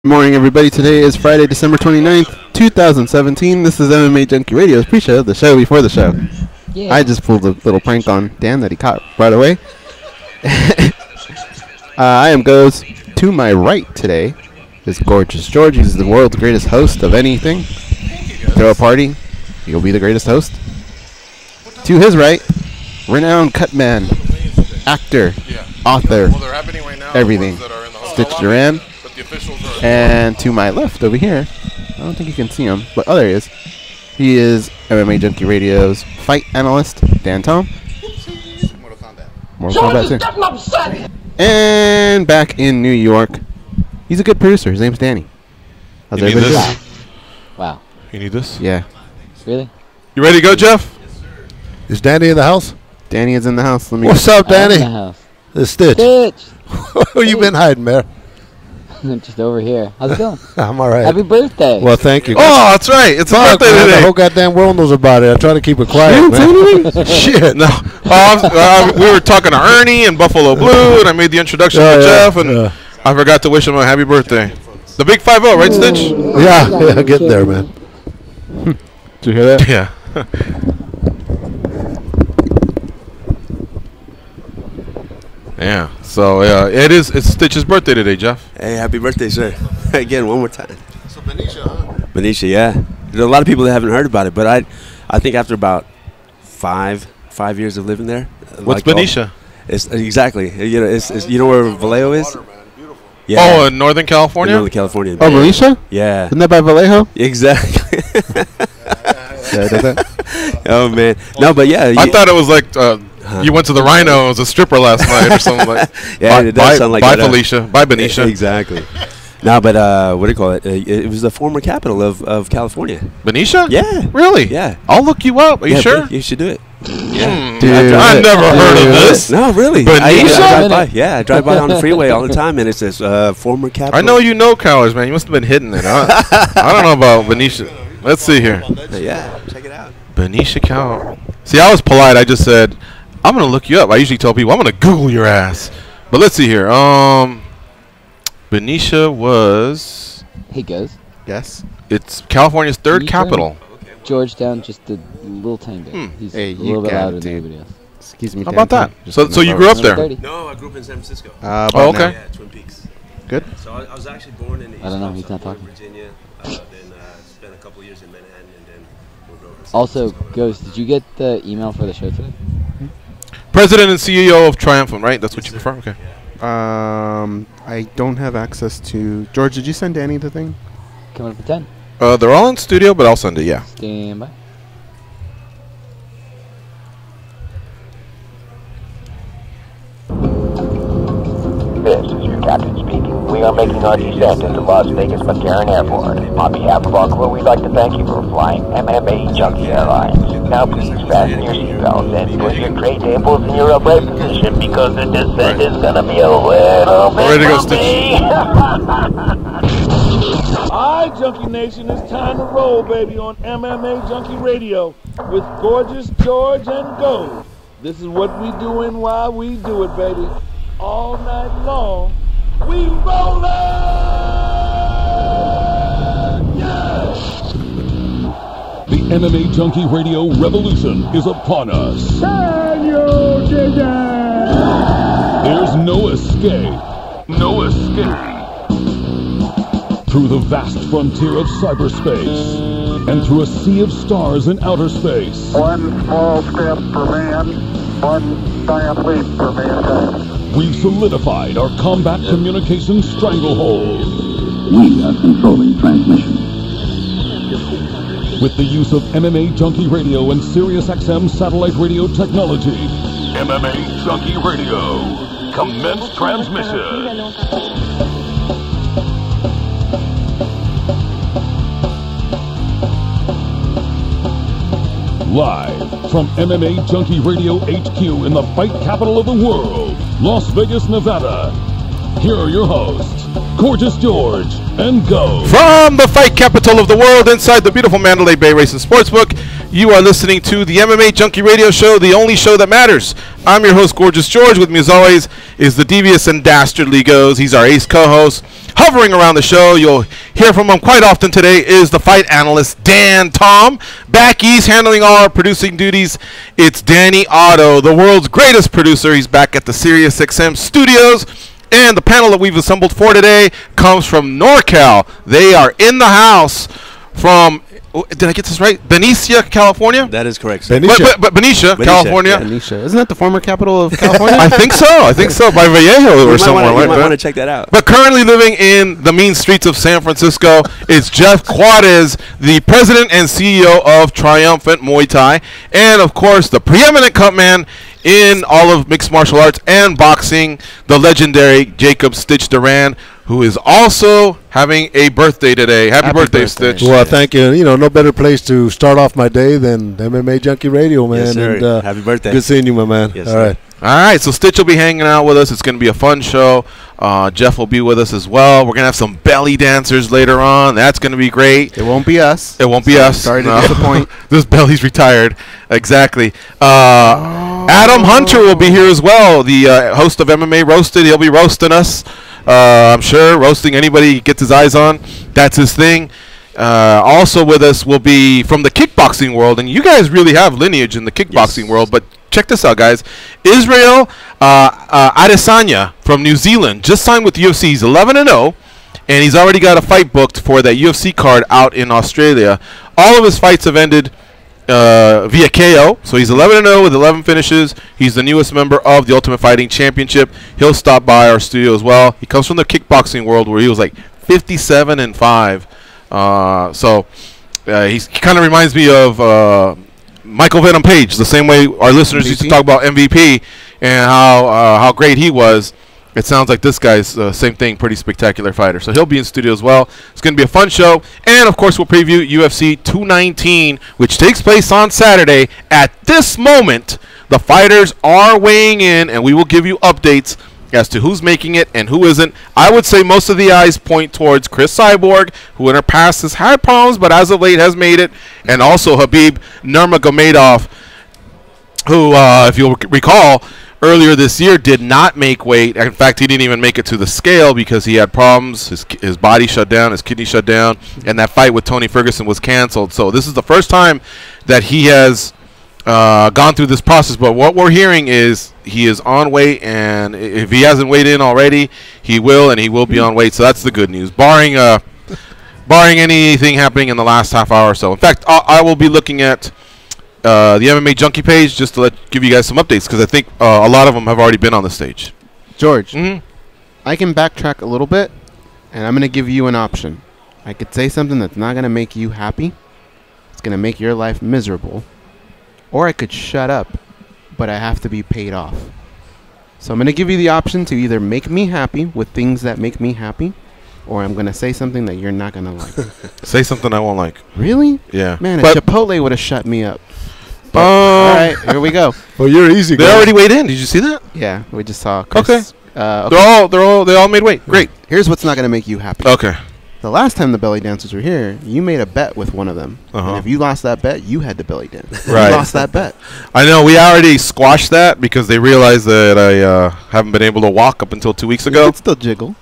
Good morning, everybody. Today is Friday, December 29th, 2017. This is MMA Junkie Radio's pre-show, the show before the show. Yeah. I just pulled a little prank on Dan that he caught right away. I am Goes. To my right today is Gorgeous George. He's the world's greatest host of anything. Throw a party, you'll be the greatest host. To his right, renowned Cutman, actor, author, everything. Stitch Duran. And to my left over here, I don't think you can see him, but oh, there he is. He is MMA Junkie Radio's fight analyst, Dan Tom. Mortal Kombat 2. And back in New York, he's a good producer. His name's Danny. How's everybody doing? Wow. You need this? Yeah. Really? You ready to go, Jeff? Is Danny in the house? Danny is in the house. What's up, Danny? I'm in the house. It's Stitch. Stitch. Where you been hiding, man? Just over here. How's it going? I'm all right. Happy birthday. Well, thank you. Oh, that's right. It's a birthday man, today. The whole goddamn world knows about it. I try to keep it quiet, man. Shit. No. We were talking to Ernie and Buffalo Blue, and I made the introduction to Jeff, and I forgot to wish him a happy birthday. The big 5-0, right, Stitch? Yeah, getting there, man. Did you hear that? Yeah. Yeah. So it's Stitch's birthday today, Jeff. Hey, happy birthday, sir! Again, one more time. So Benicia, huh? Benicia, yeah. There's a lot of people that haven't heard about it, but I think after about five years of living there. What's Benicia? It's exactly. It's you know where Vallejo is? Yeah. Oh, in Northern California. In Northern California. Oh, Benicia? Yeah. Isn't that by Vallejo? Exactly. Yeah, does that? Oh man, no, but yeah. I thought it was like. You went to the Rhino as a stripper last night or something like that. Yeah, it does sound like that. Bye, Felicia. Bye, Benicia. Exactly. No, but what do you call it? It was the former capital of California. Benicia? Yeah. Really? Yeah. I'll look you up. Are you sure? You should do it. Yeah. Dude, I've never heard of this. No, really. Benicia? I drive by on the freeway all the time, and it says former capital. I know you know college, man. You must have been hitting it. I don't know about Benicia. Let's see here. Yeah, check it out. Benicia, Cal. See, I was polite. I just said, I'm going to look you up. I usually tell people, I'm going to Google your ass. But let's see here. Benicia was... Hey, Goes. Yes? It's California's third capital. Georgetown, just a little tiny bit. He's a little bit louder than everybody else. Excuse me. How about that? So you grew up there? No, I grew up in San Francisco. Oh, okay. Yeah, Twin Peaks. Good. So I was actually born in the East I don't know. He's not talking. Virginia. Then spent a couple years in Manhattan, and then moved over to San Also, Francisco. Goes, did you get the email for the show today? President and CEO of Triumphant, right? That's what you prefer? Okay. I don't have access to... George, did you send Danny the thing? Coming up at 10. They're all in studio, but I'll send it, yeah. Stand by. This is your captain speaking. We are making our descent into Las Vegas McCarran Airport. On behalf of our crew, we'd like to thank you for flying MMA Junkie Airlines. Now please fasten your seatbelts and put your tray tables in your upright position because the descent is gonna be a little bit Ready to go, bumpy. Alright, Junkie Nation, it's time to roll, baby, on MMA Junkie Radio with Gorgeous George and Go. This is what we doing while we do it, baby. All night long, we rollin'! Yeah! The MMA Junkie Radio revolution is upon us. There's no escape. No escape. Through the vast frontier of cyberspace and through a sea of stars in outer space. One small step for man, one giant leap for mankind. We've solidified our combat communication stranglehold. We are controlling transmission. With the use of MMA Junkie Radio and SiriusXM satellite radio technology. MMA Junkie Radio. Commence transmission. Live from MMA Junkie Radio HQ in the fight capital of the world, Las Vegas, Nevada. Here are your hosts, Gorgeous George and Go. From the fight capital of the world inside the beautiful Mandalay Bay Racing Sportsbook, You are listening to the MMA Junkie Radio Show, the only show that matters. I'm your host, Gorgeous George. With me, as always, is the devious and dastardly Goes. He's our ace co-host. Hovering around the show, you'll hear from him quite often today, is the fight analyst, Dan Tom. Back east, handling all our producing duties, it's Danny Otto, the world's greatest producer. He's back at the SiriusXM studios. And the panel that we've assembled for today comes from NorCal. They are in the house from... Did I get this right? Benicia, California? That is correct. Benicia, California. Yeah. Benicia. Isn't that the former capital of California? I think so. By Vallejo or somewhere. You might want to check that out. But currently living in the mean streets of San Francisco is Geoff Quares, the president and CEO of Triumphant Muay Thai. And, of course, the preeminent Cutman in all of mixed martial arts and boxing, the legendary Jacob Stitch Duran, who is also having a birthday today. Happy birthday, Stitch. Well, thank you. You know, no better place to start off my day than MMA Junkie Radio, man. Yes, sir. And, happy birthday. Good seeing you, my man. Yes, all right. All right, so Stitch will be hanging out with us. It's going to be a fun show. Geoff will be with us as well. We're going to have some belly dancers later on. That's going to be great. It won't be us. It won't be us. Sorry to disappoint. This belly's retired. Exactly. Adam Hunter will be here as well, the host of MMA Roasted. He'll be roasting us. I'm sure roasting anybody he gets his eyes on. That's his thing. Also with us will be from the kickboxing world, and you guys really have lineage in the kickboxing world, but check this out, guys. Israel Adesanya from New Zealand just signed with UFC. He's 11-0, and he's already got a fight booked for that UFC card out in Australia. All of his fights have ended via KO, so he's 11-0 with 11 finishes. He's the newest member of the Ultimate Fighting Championship. He'll stop by our studio as well. He comes from the kickboxing world where he was like 57-5. So he kind of reminds me of Michael Venom Page, the same way our listeners used to talk about MVP and how great he was. It sounds like this guy's same thing, pretty spectacular fighter. So he'll be in studio as well. It's going to be a fun show. And, of course, we'll preview UFC 219, which takes place on Saturday. At this moment, the fighters are weighing in, and we will give you updates as to who's making it and who isn't. I would say most of the eyes point towards Chris Cyborg, who in her past has had problems, but as of late has made it, and also Habib Nurmagomedov, who, if you'll recall, earlier this year did not make weight. In fact, he didn't even make it to the scale because he had problems. His body shut down, his kidney shut down, and that fight with Tony Ferguson was canceled. So this is the first time that he has gone through this process. But what we're hearing is he is on weight, and if he hasn't weighed in already, he will, and he will be on weight. So that's the good news, barring anything happening in the last half hour or so. In fact, I will be looking at the MMA Junkie page just to give you guys some updates, because I think a lot of them have already been on the stage. George, I can backtrack a little bit, and I'm going to give you an option. I could say something that's not going to make you happy. It's going to make your life miserable. Or I could shut up, but I have to be paid off. So I'm going to give you the option to either make me happy with things that make me happy, or I'm going to say something that you're not going to like. Say something I won't like. Really? Yeah. Man, Chipotle would have shut me up. All right, here we go. Well, you're easy. They already weighed in. Did you see that? Yeah, we just saw Chris. Okay. They all made weight. Great. Here's what's not going to make you happy. Okay. The last time the belly dancers were here, you made a bet with one of them. And if you lost that bet, you had to belly dance. Right. You lost that bet. I know. We already squashed that because they realized that I haven't been able to walk up until 2 weeks ago. You can still jiggle.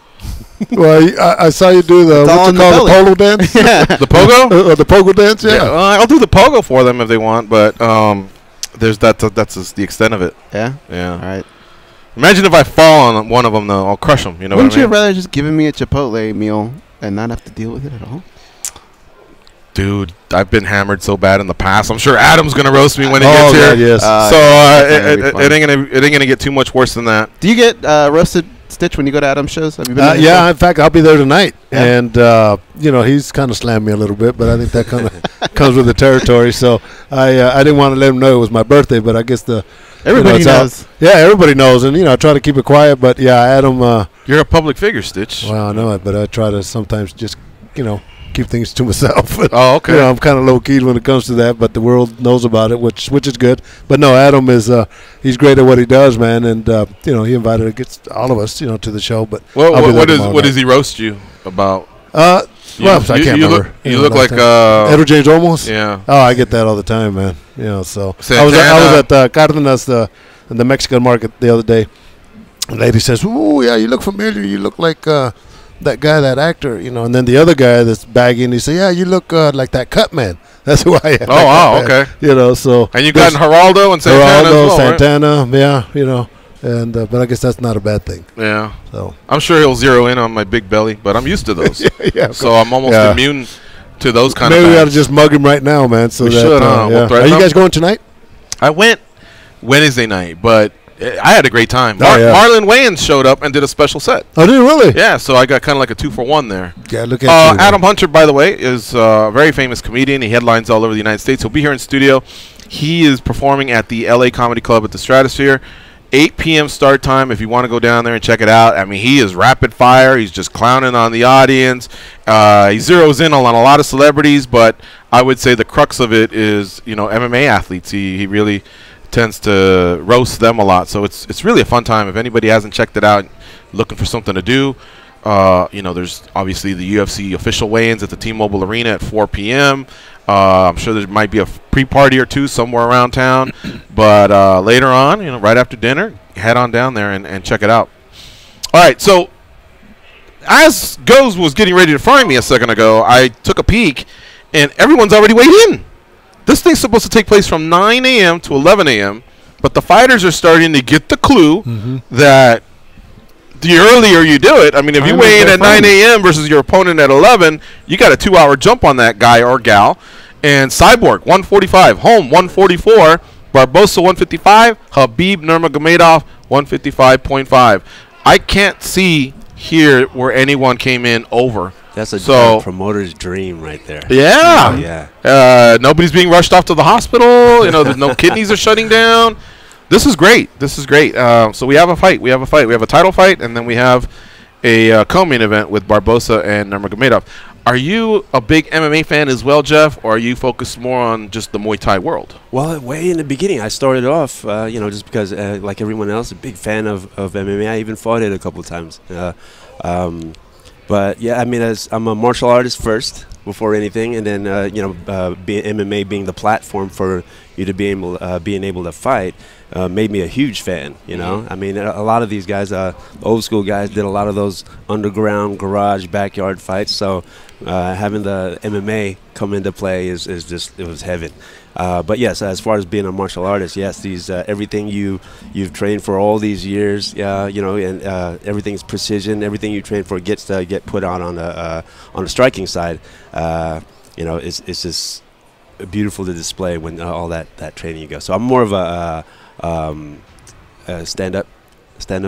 Well, I saw you do the what's it called, the polo dance. Yeah. The pogo? The pogo dance. Yeah. I'll do the pogo for them if they want, but there's that's just the extent of it. Yeah. Yeah. All right. Imagine if I fall on one of them, though. I'll crush them. You know Wouldn't what I mean? you rather just given me a Chipotle meal and not have to deal with it at all? Dude, I've been hammered so bad in the past. I'm sure Adam's gonna roast me when he gets here. Yes. It ain't gonna get too much worse than that. Do you get roasted, Stitch, when you go to Adam's shows? Have you been? Yeah, in fact, I'll be there tonight, and he's kind of slammed me a little bit, but I think that kind of comes with the territory. So I didn't want to let him know it was my birthday, but I guess everybody knows. Yeah, everybody knows, and I try to keep it quiet. But yeah, Adam, you're a public figure, Stitch. Well, I know it, but I try to sometimes just keep things to myself. Oh, okay. I'm kind of low key when it comes to that, but the world knows about it, which is good. But no, Adam is he's great at what he does, man, and he invited all of us to the show. But what does he roast you about? Well, I can't remember. You look like Edward James Olmos. Yeah. Oh, I get that all the time, man. You know, so Santana. I was at Cardenas, in the Mexican market the other day. The lady says, "Ooh, yeah, you look familiar. You look like that guy, that actor." You know, and then the other guy that's bagging, he said, "Yeah, you look like that Cutman." That's who I am. Oh, wow, okay. You know, so and you got Geraldo and Santana as well, Santana, right? Yeah, you know. And but I guess that's not a bad thing. Yeah. So I'm sure he'll zero in on my big belly, but I'm used to those. Yeah. So I'm almost immune to those kind Maybe of. Maybe we ought to just mug him right now, man. So we should. We'll are you guys going tonight? I went Wednesday night, but I had a great time. Marlon Wayans showed up and did a special set. Oh, did he really? Yeah. So I got kind of like a 2-for-1 there. Yeah. Look at you, Adam Hunter, by the way, is a very famous comedian. He headlines all over the United States. He'll be here in studio. He is performing at the LA Comedy Club at the Stratosphere. 8 p.m. start time if you want to go down there and check it out. I mean, he is rapid fire. He's just clowning on the audience. He zeroes in on a lot of celebrities, but I would say the crux of it is, MMA athletes. He really tends to roast them a lot. So it's really a fun time. If anybody hasn't checked it out, looking for something to do, there's obviously the UFC official weigh-ins at the T-Mobile Arena at 4 p.m. I'm sure there might be a pre-party or two somewhere around town, but later on, right after dinner, head on down there and check it out. All right, so as Goes was getting ready to fry me a second ago, I took a peek, and everyone's already weighed in. This thing's supposed to take place from 9 a.m. to 11 a.m., but the fighters are starting to get the clue that the earlier you do it, I mean, if you weigh in at 9 a.m. versus your opponent at 11, you got a 2-hour jump on that guy or gal. And Cyborg, 145. Holm, 144. Barbosa, 155. Habib Nurmagomedov, 155.5. I can't see here where anyone came in over. That's a promoter's dream right there. Yeah. Yeah. Nobody's being rushed off to the hospital. There's no kidneys are shutting down. This is great. So we have a fight. We have a title fight, and then we have a co-main event with Barbosa and Nurmagomedov. Are you a big MMA fan as well, Geoff, or are you focused more on just the Muay Thai world? Well, way in the beginning, I started off, just because, like everyone else, a big fan of MMA. I even fought it a couple of times. But yeah, I mean, I'm a martial artist first before anything, and then MMA being the platform for you to be able to fight made me a huge fan. I mean, a lot of these guys, old school guys, did a lot of those underground garage backyard fights. So having the MMA come into play it was heaven. But yes, as far as being a martial artist, yes, these everything you've trained for all these years, and everything's precision. Everything you train for gets to get put on the striking side. It's just beautiful to display when all that training you go. So I'm more of a stand-up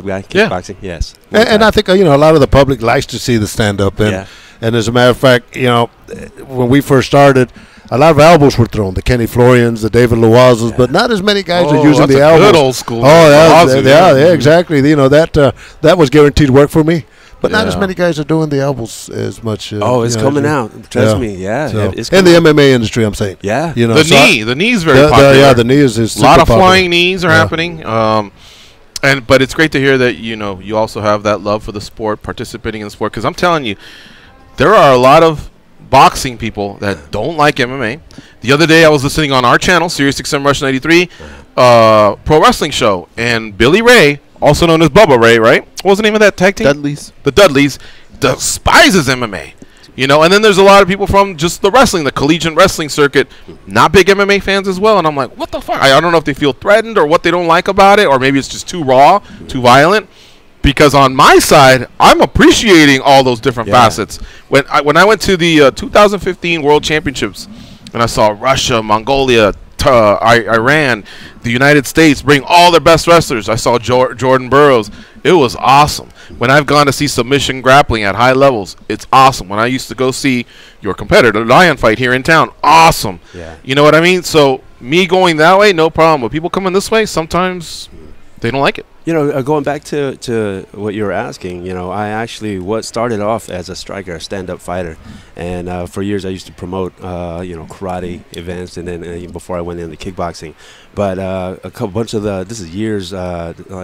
guy, kickboxing. Yeah. Yes, and I think a lot of the public likes to see the stand-up, and as a matter of fact, when we first started, a lot of elbows were thrown. The Kenny Florians, the David Loazos, but not as many guys are using the elbows. Good old school. Oh, yeah, exactly. That was guaranteed work for me. But not as many guys are doing the elbows as much. It's coming out. Trust me. Yeah. So, in the MMA industry, I'm saying. Yeah. The knee is very popular. The knee is super a lot of popular. flying knees are happening. But it's great to hear that you also have that love for the sport, participating in the sport. Because I'm telling you, there are a lot of boxing people that don't like MMA. The other day, I was listening on our channel, Sirius XM Rush 93, pro wrestling show, and Billy Ray, also known as Bubba Ray, right? What was the name of that tag team? Dudleys. The Dudleys despises MMA. And then there's a lot of people from just the wrestling, the collegiate wrestling circuit, not big MMA fans as well. And I'm like, what the fuck? I don't know if they feel threatened or what they don't like about it, or maybe it's just too raw, too violent. Because on my side, I'm appreciating all those different facets. When I went to the 2015 World Championships, and I saw Russia, Mongolia, Iran, the United States bring all their best wrestlers. I saw Jordan Burroughs. It was awesome. When I've gone to see submission grappling at high levels, it's awesome. When I used to go see your competitor, Lion Fight, here in town, awesome. Yeah. You know what I mean? So me going that way, no problem. But people coming this way, sometimes they don't like it. Going back to what you were asking, I actually started off as a striker, a stand-up fighter, and for years I used to promote, karate events, and then before I went into kickboxing. But bunch of this is years,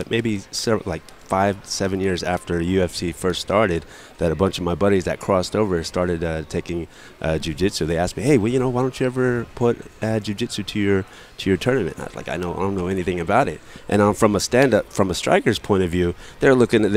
maybe several, like 5-7 years after UFC first started, that a bunch of my buddies that crossed over started taking jiu-jitsu. They asked me, hey, well, why don't you ever put jiu-jitsu to your tournament? I was like, I don't know anything about it. And from a striker's point of view, they're looking at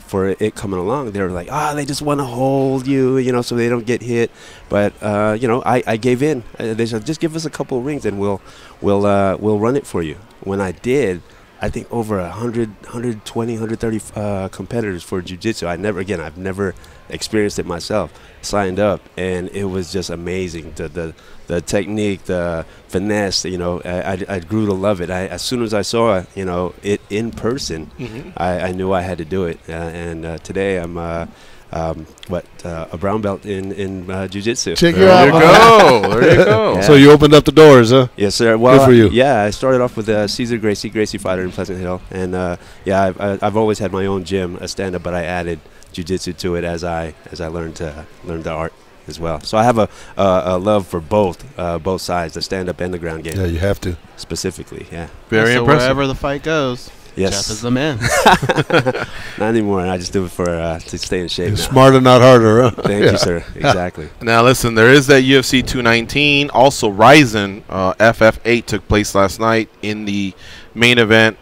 for it coming along. They're like, they just want to hold you, so they don't get hit. But I gave in. They said, just give us a couple of rings and we'll run it for you. When I did, I think over 120, 130 competitors for jiu-jitsu. I've never experienced it myself. Signed up, and it was just amazing. The technique, the finesse. I grew to love it. As soon as I saw it in person, I knew I had to do it. And today I'm a brown belt in jiu-jitsu. Check you out. There you go. Yeah. So you opened up the doors, huh? Yes, sir. Well, good for you. Yeah, I started off with Cesar Gracie fighter in Pleasant Hill, and I've always had my own gym, a stand-up, but I added jiu-jitsu to it as I learned the art as well. So I have a love for both sides, the stand-up and the ground game. Yeah, you have to. Specifically, yeah. Very impressive. Wherever the fight goes. Yes. Geoff is the man. Not anymore. I just do it for to stay in shape. Smarter, not harder. Huh? Thank you, sir. Exactly. Now, listen, there is that UFC 219. Also, Rizin FF8 took place last night in the main event.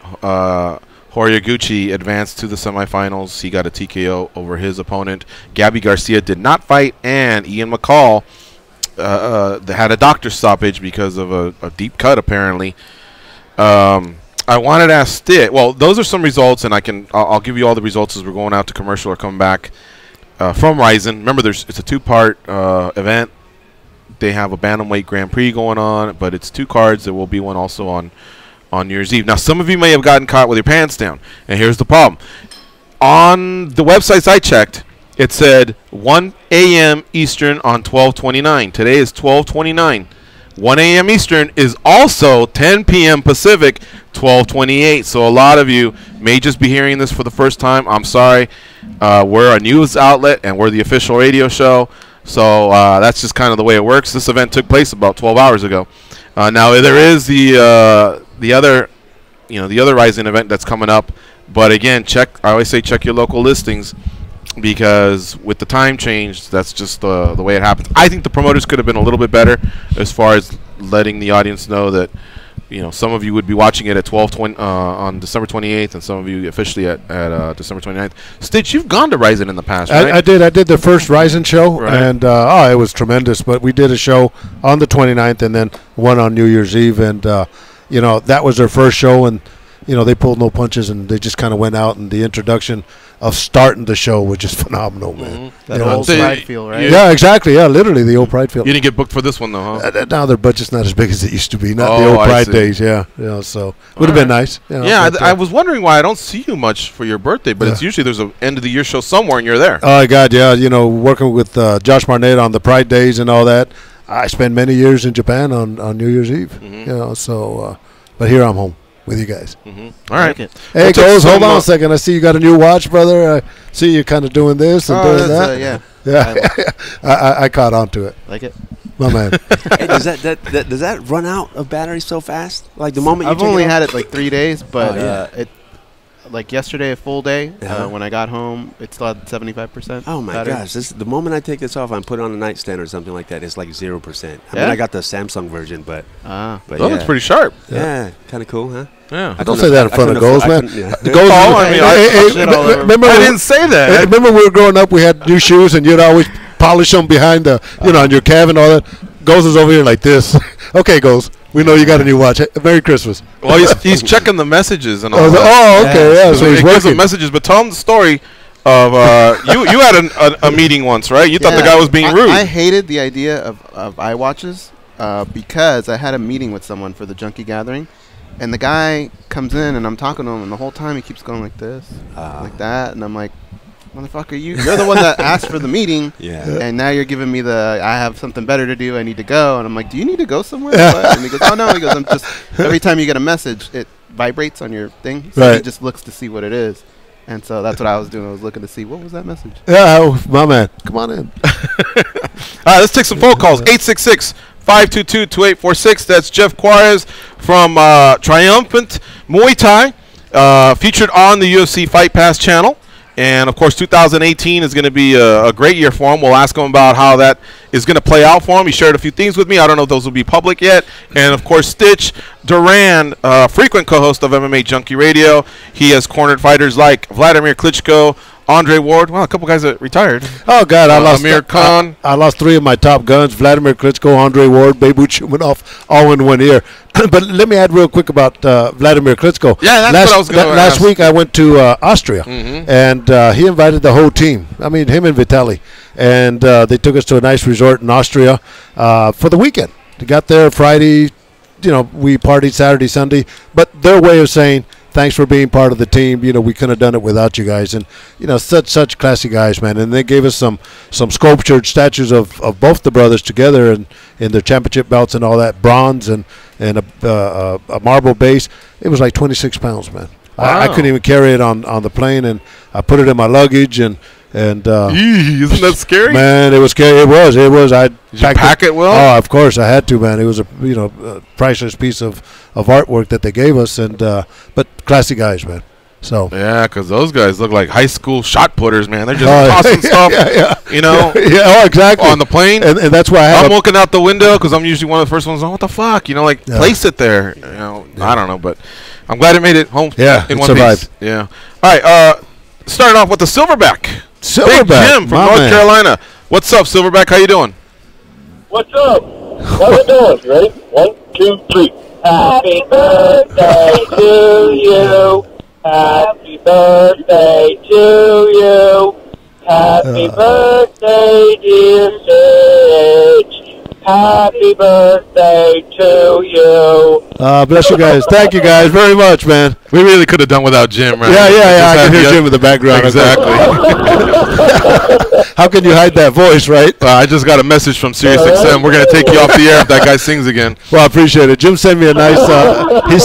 Horiguchi advanced to the semifinals. He got a TKO over his opponent. Gabby Garcia did not fight, and Ian McCall had a doctor's stoppage because of a deep cut, apparently. I wanted to ask Stitt. Well, those are some results, and I'll give you all the results as we're going out to commercial or come back from Rizin. Remember, it's a two-part event. They have a bantamweight Grand Prix going on, but it's 2 cards. There will be one also on New Year's Eve. Now, some of you may have gotten caught with your pants down, and here's the problem. On the websites I checked, it said 1 a.m. Eastern on 12/29. Today is 12/29. 1 a.m. Eastern is also 10 p.m. Pacific, 12/28. So a lot of you may just be hearing this for the first time. I'm sorry. We're a news outlet, and we're the official radio show. So that's just kind of the way it works. This event took place about 12 hours ago. Now there is the other Rizin event that's coming up. But again, I always say check your local listings, because with the time change, that's just the way it happens. I think the promoters could have been a little bit better as far as letting the audience know that, some of you would be watching it at on December 28th, and some of you officially at December 29th. Stitch, you've gone to Rizin in the past, right? I did the first Rizin show, right. And it was tremendous. But we did a show on the 29th and then one on New Year's Eve, and that was their first show, and they pulled no punches, and they just kind of went out, and the introduction of starting the show was just phenomenal, man. That old Pride Field, right? Yeah, exactly. Yeah, literally the old Pride Field. You didn't get booked for this one, though, huh? Now their budget's not as big as it used to be. Not the old Pride days, yeah. So would have been nice. I was wondering why I don't see you much for your birthday, but it's usually there's an end of the year show somewhere, and you're there. Oh, God, yeah. Working with Josh Barnett on the Pride days and all that. I spent many years in Japan on New Year's Eve. But here I'm home with you guys. All right. Hey, Goes, hold on a second. I see you got a new watch, brother. I see you kind of doing this and doing that. Yeah. I caught on to it. Like it? My man. Hey, does that run out of battery so fast? Like the moment I've only had it like 3 days, but it like yesterday, a full day. When I got home, it still had 75%. Oh my gosh! The moment I take this off, and put it on a nightstand or something like that, it's like 0%. I mean, I got the Samsung version, but it's pretty sharp. Yeah, kind of cool, huh? Yeah. Don't say that in front of Goals, man. Remember, I didn't say that. Remember, we were growing up, we had new shoes, and you'd always polish them behind the, on your calf and all that. Goals is over here like this. Okay, Goals. We know you got a new watch. Merry Christmas. Well, he's checking the messages and all that. Oh, okay, yeah. So he's working messages. But tell him the story of you had a meeting once, right? You thought the guy was being rude. I hated the idea of iWatches because I had a meeting with someone for the Junkie Gathering, and the guy comes in, and I'm talking to him, and the whole time he keeps going like this, like that, and I'm like, motherfucker, you're the one that asked for the meeting, and now you're giving me I have something better to do, I need to go. And I'm like, do you need to go somewhere? And he goes, oh, no. He goes, I'm just, every time you get a message, it vibrates on your thing. So he just looks to see what it is. And so that's what I was doing. I was looking to see, what was that message? Yeah, my man. Come on in. All right, let's take some phone calls. 866-522-2846. That's Geoff Quares from Triumphant Muay Thai. featured on the UFC Fight Pass channel. And, of course, 2018 is going to be a great year for him. We'll ask him about how that is going to play out for him. He shared a few things with me. I don't know if those will be public yet. And, of course, Stitch Duran, frequent co-host of MMA Junkie Radio. He has cornered fighters like Vladimir Klitschko, Andre Ward. Well, a couple guys that retired. Oh, God. I lost Amir Khan. I lost 3 of my top guns. Vladimir Klitschko, Andre Ward, Beirut Shumanov, all in 1 year. But let me add real quick about Vladimir Klitschko. Yeah, that's what I was going to ask. Last week I went to Austria, and he invited the whole team. I mean, him and Vitaly. And they took us to a nice resort in Austria for the weekend. They got there Friday. We partied Saturday, Sunday. But their way of saying, thanks for being part of the team. We couldn't have done it without you guys. And, such classy guys, man. And they gave us some sculptured statues of both the brothers together and in their championship belts and all that, bronze and a marble base. It was like 26 pounds, man. Wow. I couldn't even carry it on the plane, and I put it in my luggage. And isn't that scary? Man, it was scary. It was. Did you pack it well? Oh, of course I had to, man. It was a priceless piece of artwork that they gave us, and but classy guys, man. So yeah, because those guys look like high school shot putters, man. They're just tossing stuff, oh, exactly, on the plane. And that's why I'm looking out the window because I'm usually one of the first ones. Oh, what the fuck? Place it there. I don't know, but I'm glad it made it home. Yeah, in it one survived. piece. Yeah. All right. Starting off with the Silverback. Big Jim from North Carolina. What's up, Silverback? How you doing? What's up? What are we doing? You ready? 1, 2, 3. Happy birthday to you. Happy birthday to you. Happy birthday, dear Sage. Happy birthday to you. Bless you guys. Thank you guys very much, man. We really could have done without Jim, right? Yeah. I can hear Jim in the background. Exactly. How can you hide that voice, right? I just got a message from SiriusXM. We're going to take you off the air if that guy sings again. Well, I appreciate it. Jim sent me a nice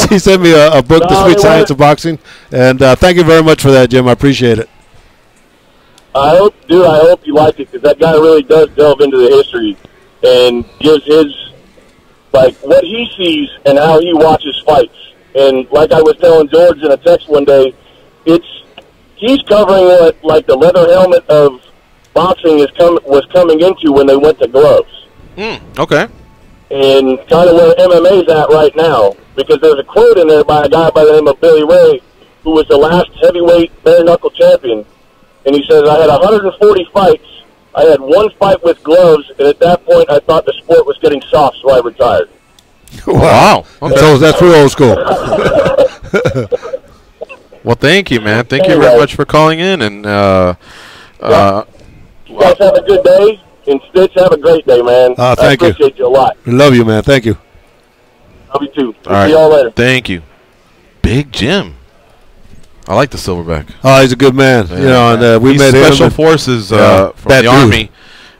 he sent me a book, The Sweet Science of Boxing. And thank you very much for that, Jim. I appreciate it. I hope you like it, because that guy really does delve into the history and gives his, what he sees and how he watches fights. And like I was telling George in a text one day, he's covering what, the leather helmet of boxing was coming into when they went to gloves. Okay. And kind of where MMA's at right now, because there's a quote in there by a guy by the name of Billy Ray, who was the last heavyweight bare-knuckle champion. And he says, I had 140 fights. I had 1 fight with gloves, and at that point, I thought the sport was getting soft, so I retired. Wow. Okay. So that's real old school. Well, thank you, man. Thank you very much for calling in. And you guys have a good day, and Stitch, have a great day, man. Thank you. I appreciate you a lot. Love you, man. Thank you. Love you, too. All right. See y'all later. Thank you. Big Jim. I like the Silverback. Oh, he's a good man. Yeah, and we met him. Special Forces from the dude. Army.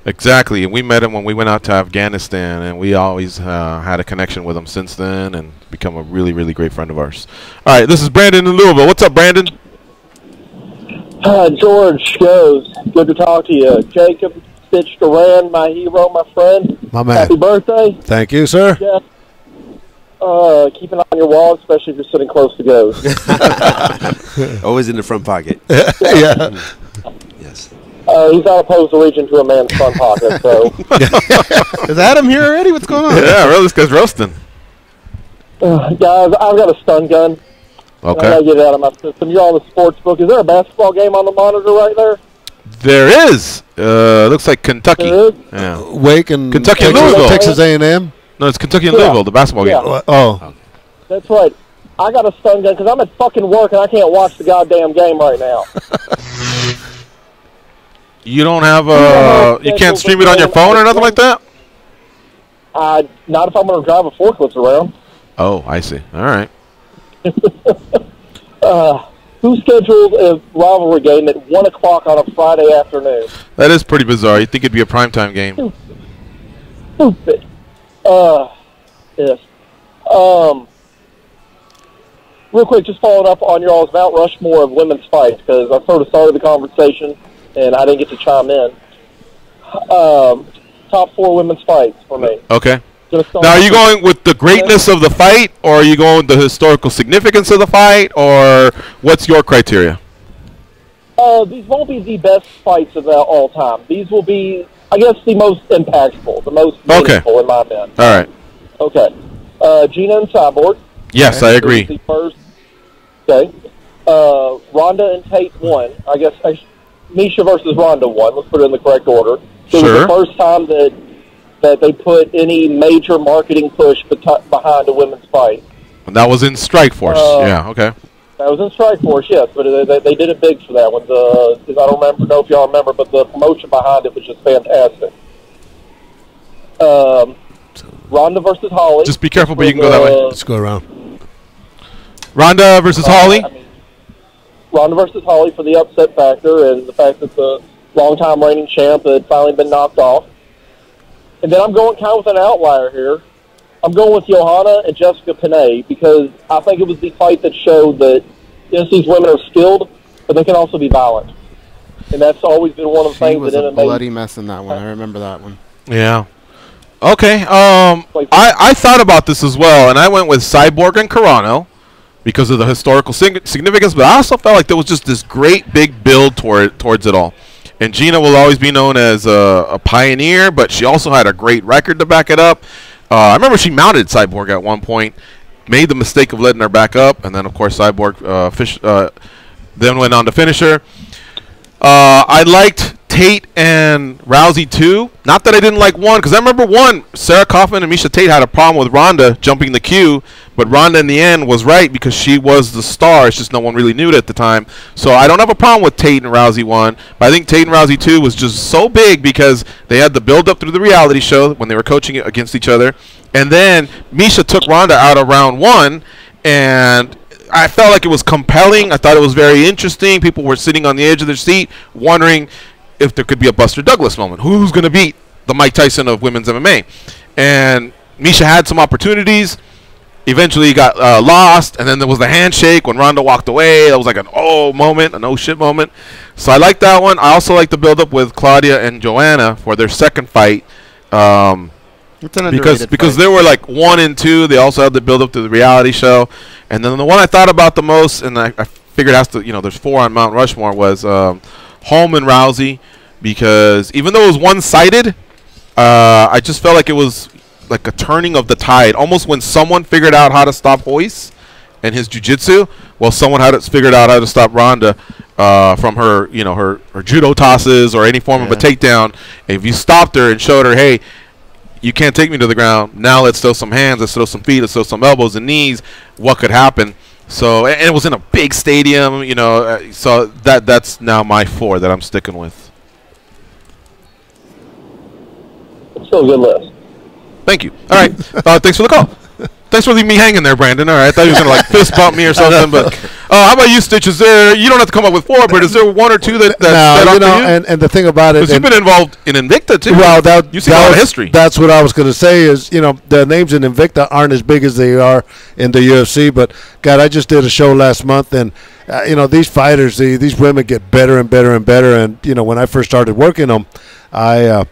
Exactly. And we met him when we went out to Afghanistan, and we always had a connection with him since then and become a really, really great friend of ours. All right, this is Brandon in Louisville. What's up, Brandon? George goes. Good to talk to you. Jacob Stitch Duran, my hero, my friend. My man. Happy birthday. Thank you, sir. Jeff. Keep an eye on your wall, especially if you're sitting close to goes. Always in the front pocket. Yeah. Yes. He's not opposed to reaching to a man's front pocket, so. Is Adam here already? What's going on? Yeah, really, this guy's roasting. Guys, I've got a stun gun. Okay. I gotta get it out of my system. You're on the sports book. Is there a basketball game on the monitor right there? There is. Looks like Kentucky. There is? Yeah. Wake and Kentucky and Louisville. Texas A&M. No, it's Kentucky and Louisville, the basketball game. Oh. That's right. I got a stun gun because I'm at fucking work and I can't watch the goddamn game right now. You don't have you can't stream it on your phone or nothing like that? Not if I'm going to drive a forklift around. Oh, I see. All right. Who scheduled a rivalry game at 1 o'clock on a Friday afternoon? That is pretty bizarre. You'd think it'd be a primetime game. Stupid. Yes. Real quick, just following up on your all's Mount Rushmore of women's fights, because I sort of started the conversation and I didn't get to chime in. Top 4 women's fights for me. Okay. Now, are you going with the greatness of the fight, or are you going with the historical significance of the fight, or what's your criteria? These won't be the best fights of all time. These will be, I guess, the most impactful, the most meaningful in my mind. All right. Okay. Gina and Cyborg. Yes, I agree. The first. Okay. Ronda and Tate won. I guess Misha versus Ronda won. Let's put it in the correct order. So it was the first time that they put any major marketing push behind a women's fight. And that was in Strikeforce. Yeah, okay. That was in Strikeforce, yes, but they did it big for that one. I don't know if y'all remember, but the promotion behind it was just fantastic. Ronda versus Holly. Just be careful, but you can go that way. Let's go around. Ronda versus Holly. Ronda versus Holly for the upset factor and the fact that the longtime reigning champ had finally been knocked off. And then I'm going kind of with an outlier here. I'm going with Johanna and Jessica Penne because I think it was the fight that showed that yes, these women are skilled, but they can also be violent. And that's always been one of the things that MMA... She was a bloody mess in that one. I remember that one. Yeah. Okay. I thought about this as well, and I went with Cyborg and Carano because of the historical significance, but I also felt like there was just this great big build towards it all. And Gina will always be known as a pioneer, but she also had a great record to back it up. I remember she mounted Cyborg at one point, made the mistake of letting her back up, and then, of course, Cyborg then went on to finish her. I liked Tate and Rousey, too. Not that I didn't like one, because I remember one, Sarah Kaufman and Miesha Tate had a problem with Ronda jumping the queue, but Ronda in the end was right because she was the star. It's just no one really knew it at the time. So I don't have a problem with Tate and Rousey 1, but I think Tate and Rousey 2 was just so big because they had the build-up through the reality show when they were coaching against each other. And then Miesha took Ronda out of round 1, and I felt like it was compelling. I thought it was very interesting. People were sitting on the edge of their seat wondering if there could be a Buster Douglas moment. Who's going to beat the Mike Tyson of women's MMA? And Miesha had some opportunities. Eventually got lost, and then there was the handshake when Ronda walked away. That was like an oh moment, an oh shit moment. So I like that one. I also like the build-up with Claudia and Joanna for their second fight. It's an underrated because fight. they were like 1 and 2. They also had the build-up to the reality show. And then the one I thought about the most, and I figured it has to, there's 4 on Mount Rushmore, was Holm and Rousey, because even though it was one-sided, I just felt like it was like a turning of the tide. Almost when someone figured out how to stop Royce and his jiu-jitsu, well, someone had figured out how to stop Ronda from her, her judo tosses or any form of a takedown. And if you stopped her and showed her, hey, you can't take me to the ground, now let's throw some hands, let's throw some feet, let's throw some elbows and knees, what could happen? So, and it was in a big stadium, so that's now my 4 that I'm sticking with. It's still a good list. Thank you. All right. Thanks for the call. Thanks for leaving me hanging there, Brandon. All right. I thought you were going to fist bump me or something. But how about you, Stitch? You don't have to come up with 4, but is there 1 or 2 that no, and the thing about it, because you've been involved in Invicta too. Well, you see a lot of history. That's what I was going to say. Is the names in Invicta aren't as big as they are in the UFC. But God, I just did a show last month, and these fighters, these women get better and better and better. And when I first started working them, I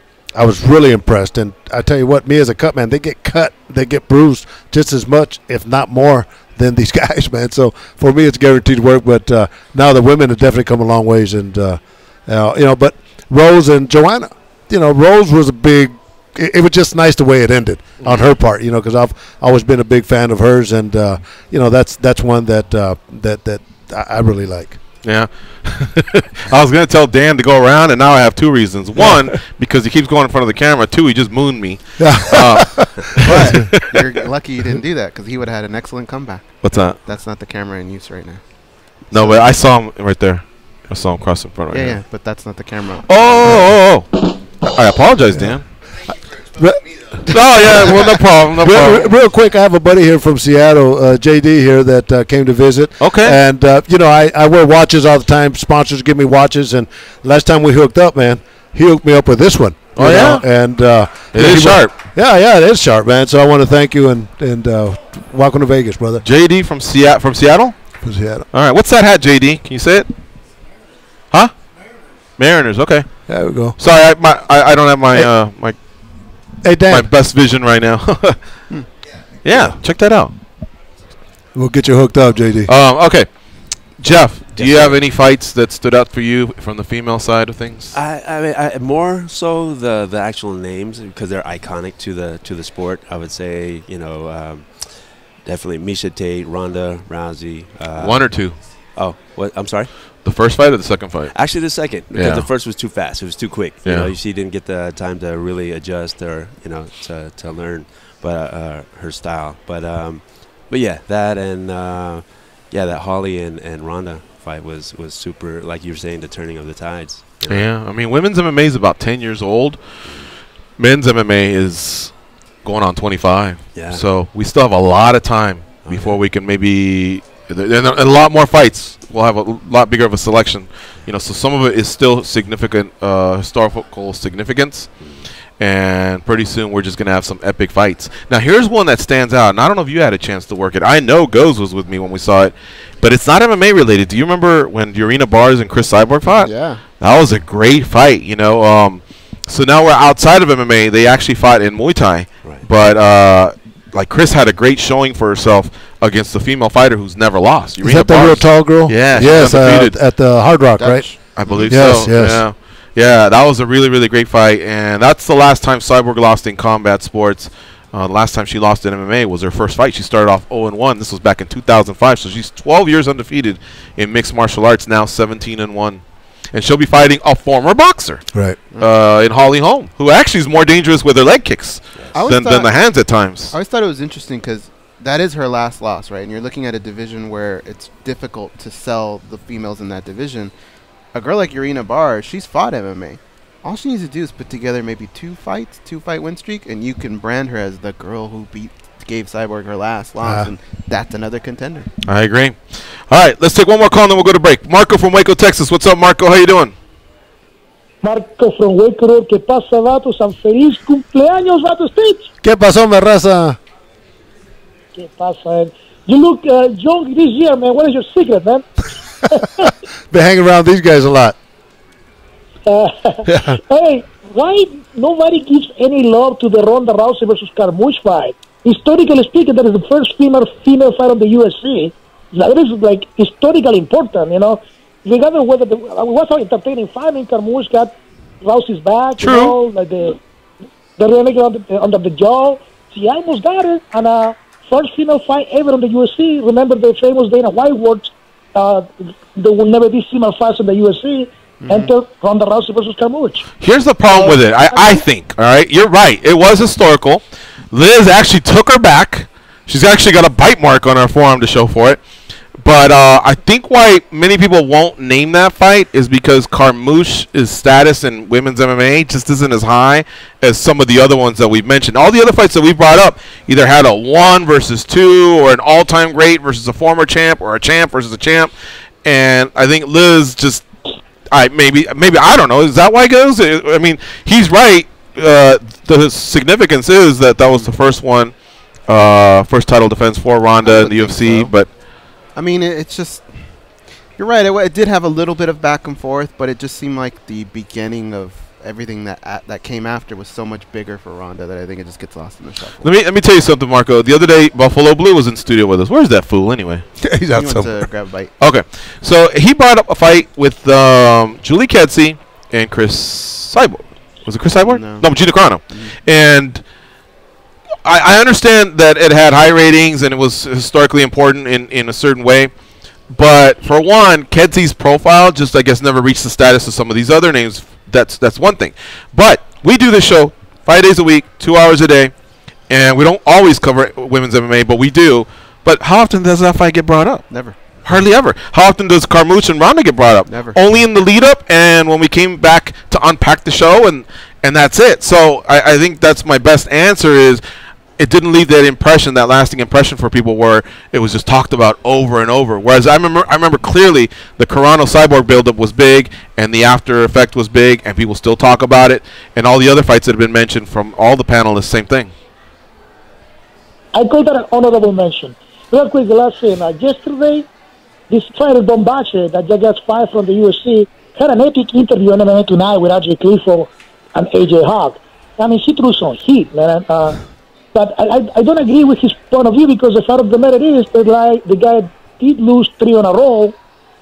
was really impressed, and I tell you what, me as a Cutman, they get cut, they get bruised just as much, if not more, than these guys, man. So for me, it's guaranteed work. But now the women have definitely come a long ways, and but Rose and Joanna, Rose was a big. It was just nice the way it ended on her part, because I've always been a big fan of hers, and that's one that I really like. Yeah. I was going to tell Dan to go around, and now I have 2 reasons. 1, because he keeps going in front of the camera. 2, he just mooned me. But you're lucky you didn't do that, because he would have had an excellent comeback. What's that? That's not the camera in use right now. No, but I saw him right there. I saw him cross in front right now. Yeah, but that's not the camera. Oh. I apologize, Dan. Well, no problem. Real quick, I have a buddy here from Seattle, JD here, that came to visit. Okay. And, I wear watches all the time. Sponsors give me watches. And last time we hooked up, man, he hooked me up with this one. Oh, yeah? And it is sharp. Yeah, it is sharp, man. So I want to thank you and welcome to Vegas, brother. JD from Seattle? From Seattle. All right. What's that hat, JD? Can you say it? Huh? Mariners. Okay. There we go. Sorry, I don't have my my. my best vision right now. Yeah, check that out. We'll get you hooked up, JD. Okay. Jeff, do you have any fights that stood out for you from the female side of things? I more so the actual names, because they're iconic to the sport. I would say, definitely Miesha Tate, Ronda, Rousey. One or two? Oh, what? I'm sorry? The first fight or the second fight? Actually, the second, because the first was too fast. It was too quick. She didn't get the time to really adjust or to learn, her style. But yeah, that and that Holly and Ronda fight was super. Like you were saying, the turning of the tides. Yeah, I mean, women's MMA is about 10 years old. Men's MMA is going on 25. Yeah. So we still have a lot of time before we can maybe. And a lot more fights. We'll have a lot bigger of a selection. So some of it is still significant, historical significance. And pretty soon we're just going to have some epic fights. Now, here's one that stands out. And I don't know if you had a chance to work it. I know Goes was with me when we saw it. But it's not MMA related. Do you remember when Urena Bars and Chris Cyborg fought? Yeah. That was a great fight, So now we're outside of MMA. They actually fought in Muay Thai. Right. But, Chris had a great showing for herself against the female fighter who's never lost. Is that the real tall girl? Yeah. Yes, at the Hard Rock, right? I believe so. Yes. Yeah. Yeah, that was a really, really great fight. And that's the last time Cyborg lost in combat sports. The last time she lost in MMA was her first fight. She started off 0-1. This was back in 2005. So she's 12 years undefeated in mixed martial arts, now 17-1. And she'll be fighting a former boxer, right? In Holly Holm, who actually is more dangerous with her leg kicks than the hands at times. I always thought it was interesting because that is her last loss, right? And you're looking at a division where it's difficult to sell the females in that division. A girl like Urena Bar, she's fought MMA. All she needs to do is put together maybe 2-fight win streak, and you can brand her as the girl who gave Cyborg her last loss, and that's another contender. I agree. All right, let's take one more call, and then we'll go to break. Marco from Waco, Texas. What's up, Marco? How you doing? Marco from Waco. ¿Qué pasa, vatos? And feliz cumpleaños, vatos. ¿Qué pasó, mi raza? ¿Qué pasa? You look young this year, man. What is your secret, man? Been hanging around these guys a lot. Hey, why nobody gives any love to the Ronda Rousey versus Carmouche fight? Historically speaking, that is the first female fight on the UFC. That is historically important, Regardless of whether it was an entertaining fight. I mean, Carmouche got Rousey's back, True. the renegade under the jaw. She almost got it, and first female fight ever on the UFC. Remember the famous Dana White words, there will never be female fights in the UFC. Enter Ronda Rousey versus Carmouche. Here's the problem with it. I think, all right, you're right. It was historical. Liz actually took her back. She's actually got a bite mark on her forearm to show for it. But I think why many people won't name that fight is because Carmouche's status in women's MMA just isn't as high as some of the other ones that we've mentioned. All the other fights that we brought up either had a 1 versus 2 or an all-time great versus a former champ or a champ versus a champ. And I think Liz just, maybe I don't know. Is that why it goes? I mean, he's right. The significance is that was the first one, first title defense for Ronda in the UFC, so. But I mean, it's just, you're right. It did have a little bit of back and forth, but it just seemed like the beginning of everything that came after was so much bigger for Ronda that I think it just gets lost in the shuffle. Let me tell you something, Marco. The other day, Buffalo Blue was in studio with us. Where's that fool anyway? He's He out went somewhere. to grab a bite. Okay, so he brought up a fight with Julie Kedzie and Chris Cyborg. Was it Chris Cyborg? No, Gina Carano. And I understand that it had high ratings and it was historically important in a certain way. But for one, Kedzie's profile just, I guess, never reached the status of some of these other names. That's one thing. But we do this show 5 days a week, 2 hours a day, and we don't always cover women's MMA, but we do. But how often does that fight get brought up? Never. Hardly ever. How often does Carmouche and Ronda get brought up? Never. Only in the lead-up and when we came back to unpack the show, and that's it. So I think that's my best answer is it didn't leave that impression, that lasting impression for people where it was just talked about over and over. Whereas I remember clearly the Carano Cyborg buildup was big and the after effect was big and people still talk about it. And all the other fights that have been mentioned from all the panelists, same thing. I call that an honorable mention. Real quick, the last thing. Yesterday, this fighter, Don Bache, that just got fired from the UFC, had an epic interview on MMA Tonight with RJ Clifford and AJ Hawk. I mean, he threw some heat, man. But I don't agree with his point of view because the fact of the matter is that like the guy did lose 3 on a roll,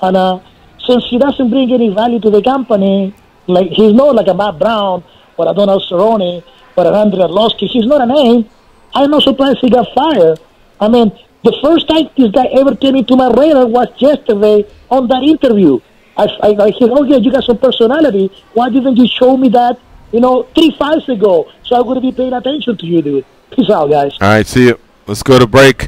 and since he doesn't bring any value to the company, like he's not like a Matt Brown or a Donald Cerrone or a Andrei Arlovsky, he's not a name. I'm not surprised he got fired. I mean, the first time this guy ever came into my radar was yesterday on that interview. I said, oh yeah, you got some personality. Why didn't you show me that, 3 fights ago? So I would be paying attention to you, dude. Peace out, guys. All right, see you. Let's go to break.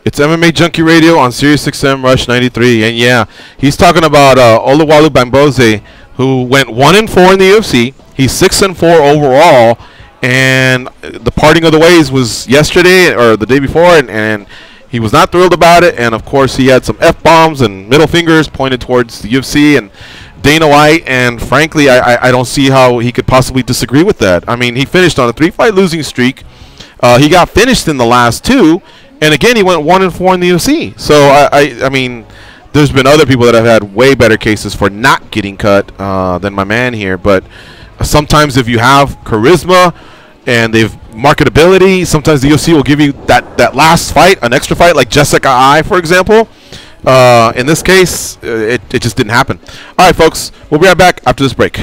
It's MMA Junkie Radio on Sirius XM Rush 93. And yeah, he's talking about Oluwalu Bamgbose, who went 1-4 in the UFC. He's 6-4 overall. And the parting of the ways was yesterday or the day before, and he was not thrilled about it. And, of course, he had some F-bombs and middle fingers pointed towards the UFC and Dana White. And, frankly, I don't see how he could possibly disagree with that. I mean, he finished on a 3-fight losing streak. He got finished in the last 2. And, again, he went 1-4 in the UFC. So, I mean, there's been other people that have had way better cases for not getting cut than my man here. But sometimes if you have charisma and they've marketability, sometimes the UFC will give you that last fight, an extra fight, like Jessica I, for example. In this case, it just didn't happen. All right, folks, we'll be right back after this break.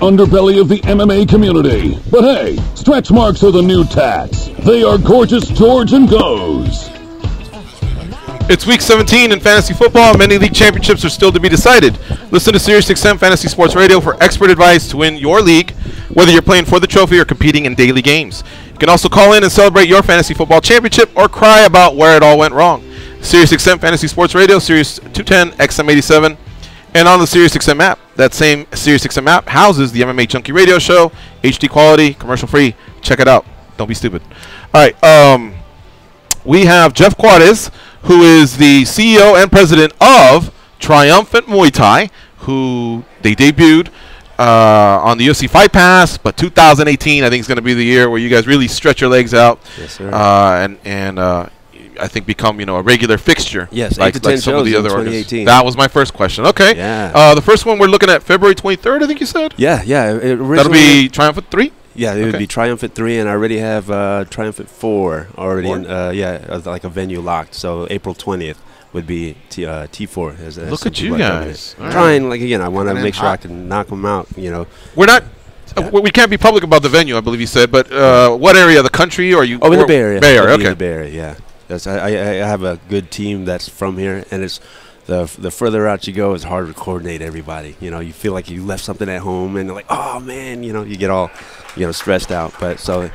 underbelly of the MMA community. But hey, stretch marks are the new tats. They are Gorgeous George and Goes. It's week 17 in fantasy football, and many league championships are still to be decided. Listen to SiriusXM Fantasy Sports Radio for expert advice to win your league, whether you're playing for the trophy or competing in daily games. You can also call in and celebrate your fantasy football championship or cry about where it all went wrong. SiriusXM Fantasy Sports Radio, Sirius 210, XM87, and on the SiriusXM app. That same SiriusXM app houses the MMA Junkie Radio Show, HD quality, commercial free. Check it out. Don't be stupid. All right, we have Geoff Quares, who is the CEO and president of Triumphant Muay Thai, who they debuted on the UFC Fight Pass, but 2018 I think is going to be the year where you guys really stretch your legs out. Yes, sir. And I think become a regular fixture. Yes, like 8 to 10 some of the shows other in organizations. 2018. That was my first question. Okay. Yeah. The first one we're looking at February 23rd, I think you said. Yeah. That'll be Triumphant 3. Yeah, it would be Triumphant 3, and I already have Triumphant 4 already. Like a venue locked. So April 20th would be T4. As Look at you guys. Trying, again, I want to make sure I can knock them out. We're not. We can't be public about the venue, I believe you said. But what area of the country are you? Oh, in the Bay Area. Bay Area, In okay. the Bay Area, yeah. I have a good team that's from here, and it's the further out you go, it's harder to coordinate everybody. You feel like you left something at home, and like, oh man, you get all stressed out. But so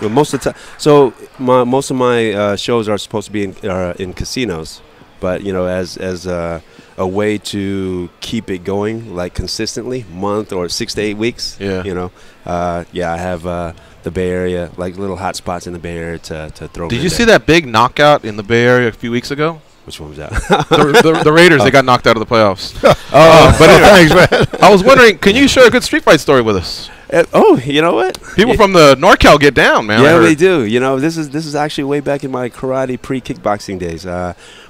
most of the time, most of my shows are supposed to be in casinos, but as a way to keep it going like consistently, month or 6 to 8 weeks. Yeah. I have the Bay Area, like little hot spots in the Bay Area to throw. Did you see that big knockout in the Bay Area a few weeks ago? Which one was that? the Raiders, they got knocked out of the playoffs. But thanks, man. I was wondering, can you share a good street fight story with us? You know what? People from the NorCal get down, man. Yeah, they do. This is actually way back in my karate pre-kickboxing days,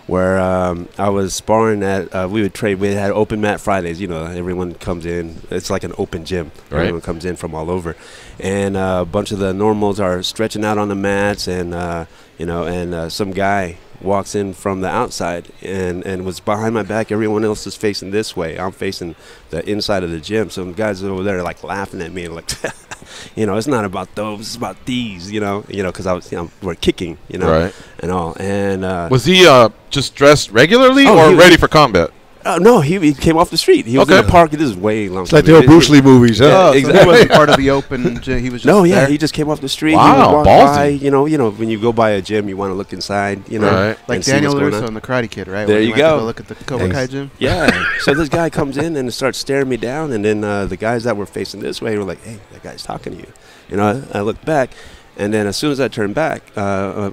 where I was sparring at. We would trade. We had open mat Fridays. Everyone comes in. It's like an open gym. Right. Everyone comes in from all over, and a bunch of the normals are stretching out on the mats, and some guy walks in from the outside and was behind my back. Everyone else is facing this way. I'm facing the inside of the gym. Some guys over there like laughing at me and like, it's not about those, it's about these, because we're kicking, right. and all. And was he just dressed regularly or ready for combat? No, he came off the street. He was in the park. This is way long. It's like the old Bruce Lee movies, huh? Yeah, exactly. So he wasn't part of the open gym. He was just there? He just came off the street. Wow, he would walk ballsy. by, when you go by a gym, you want to look inside, Right. Like Daniel LaRusso in The Karate Kid, right? There when you he went to go. look at the Cobra Kai gym. Yeah. So this guy comes in and starts staring me down, and then the guys that were facing this way were like, "Hey, that guy's talking to you." I look back. And then as soon as I turn back,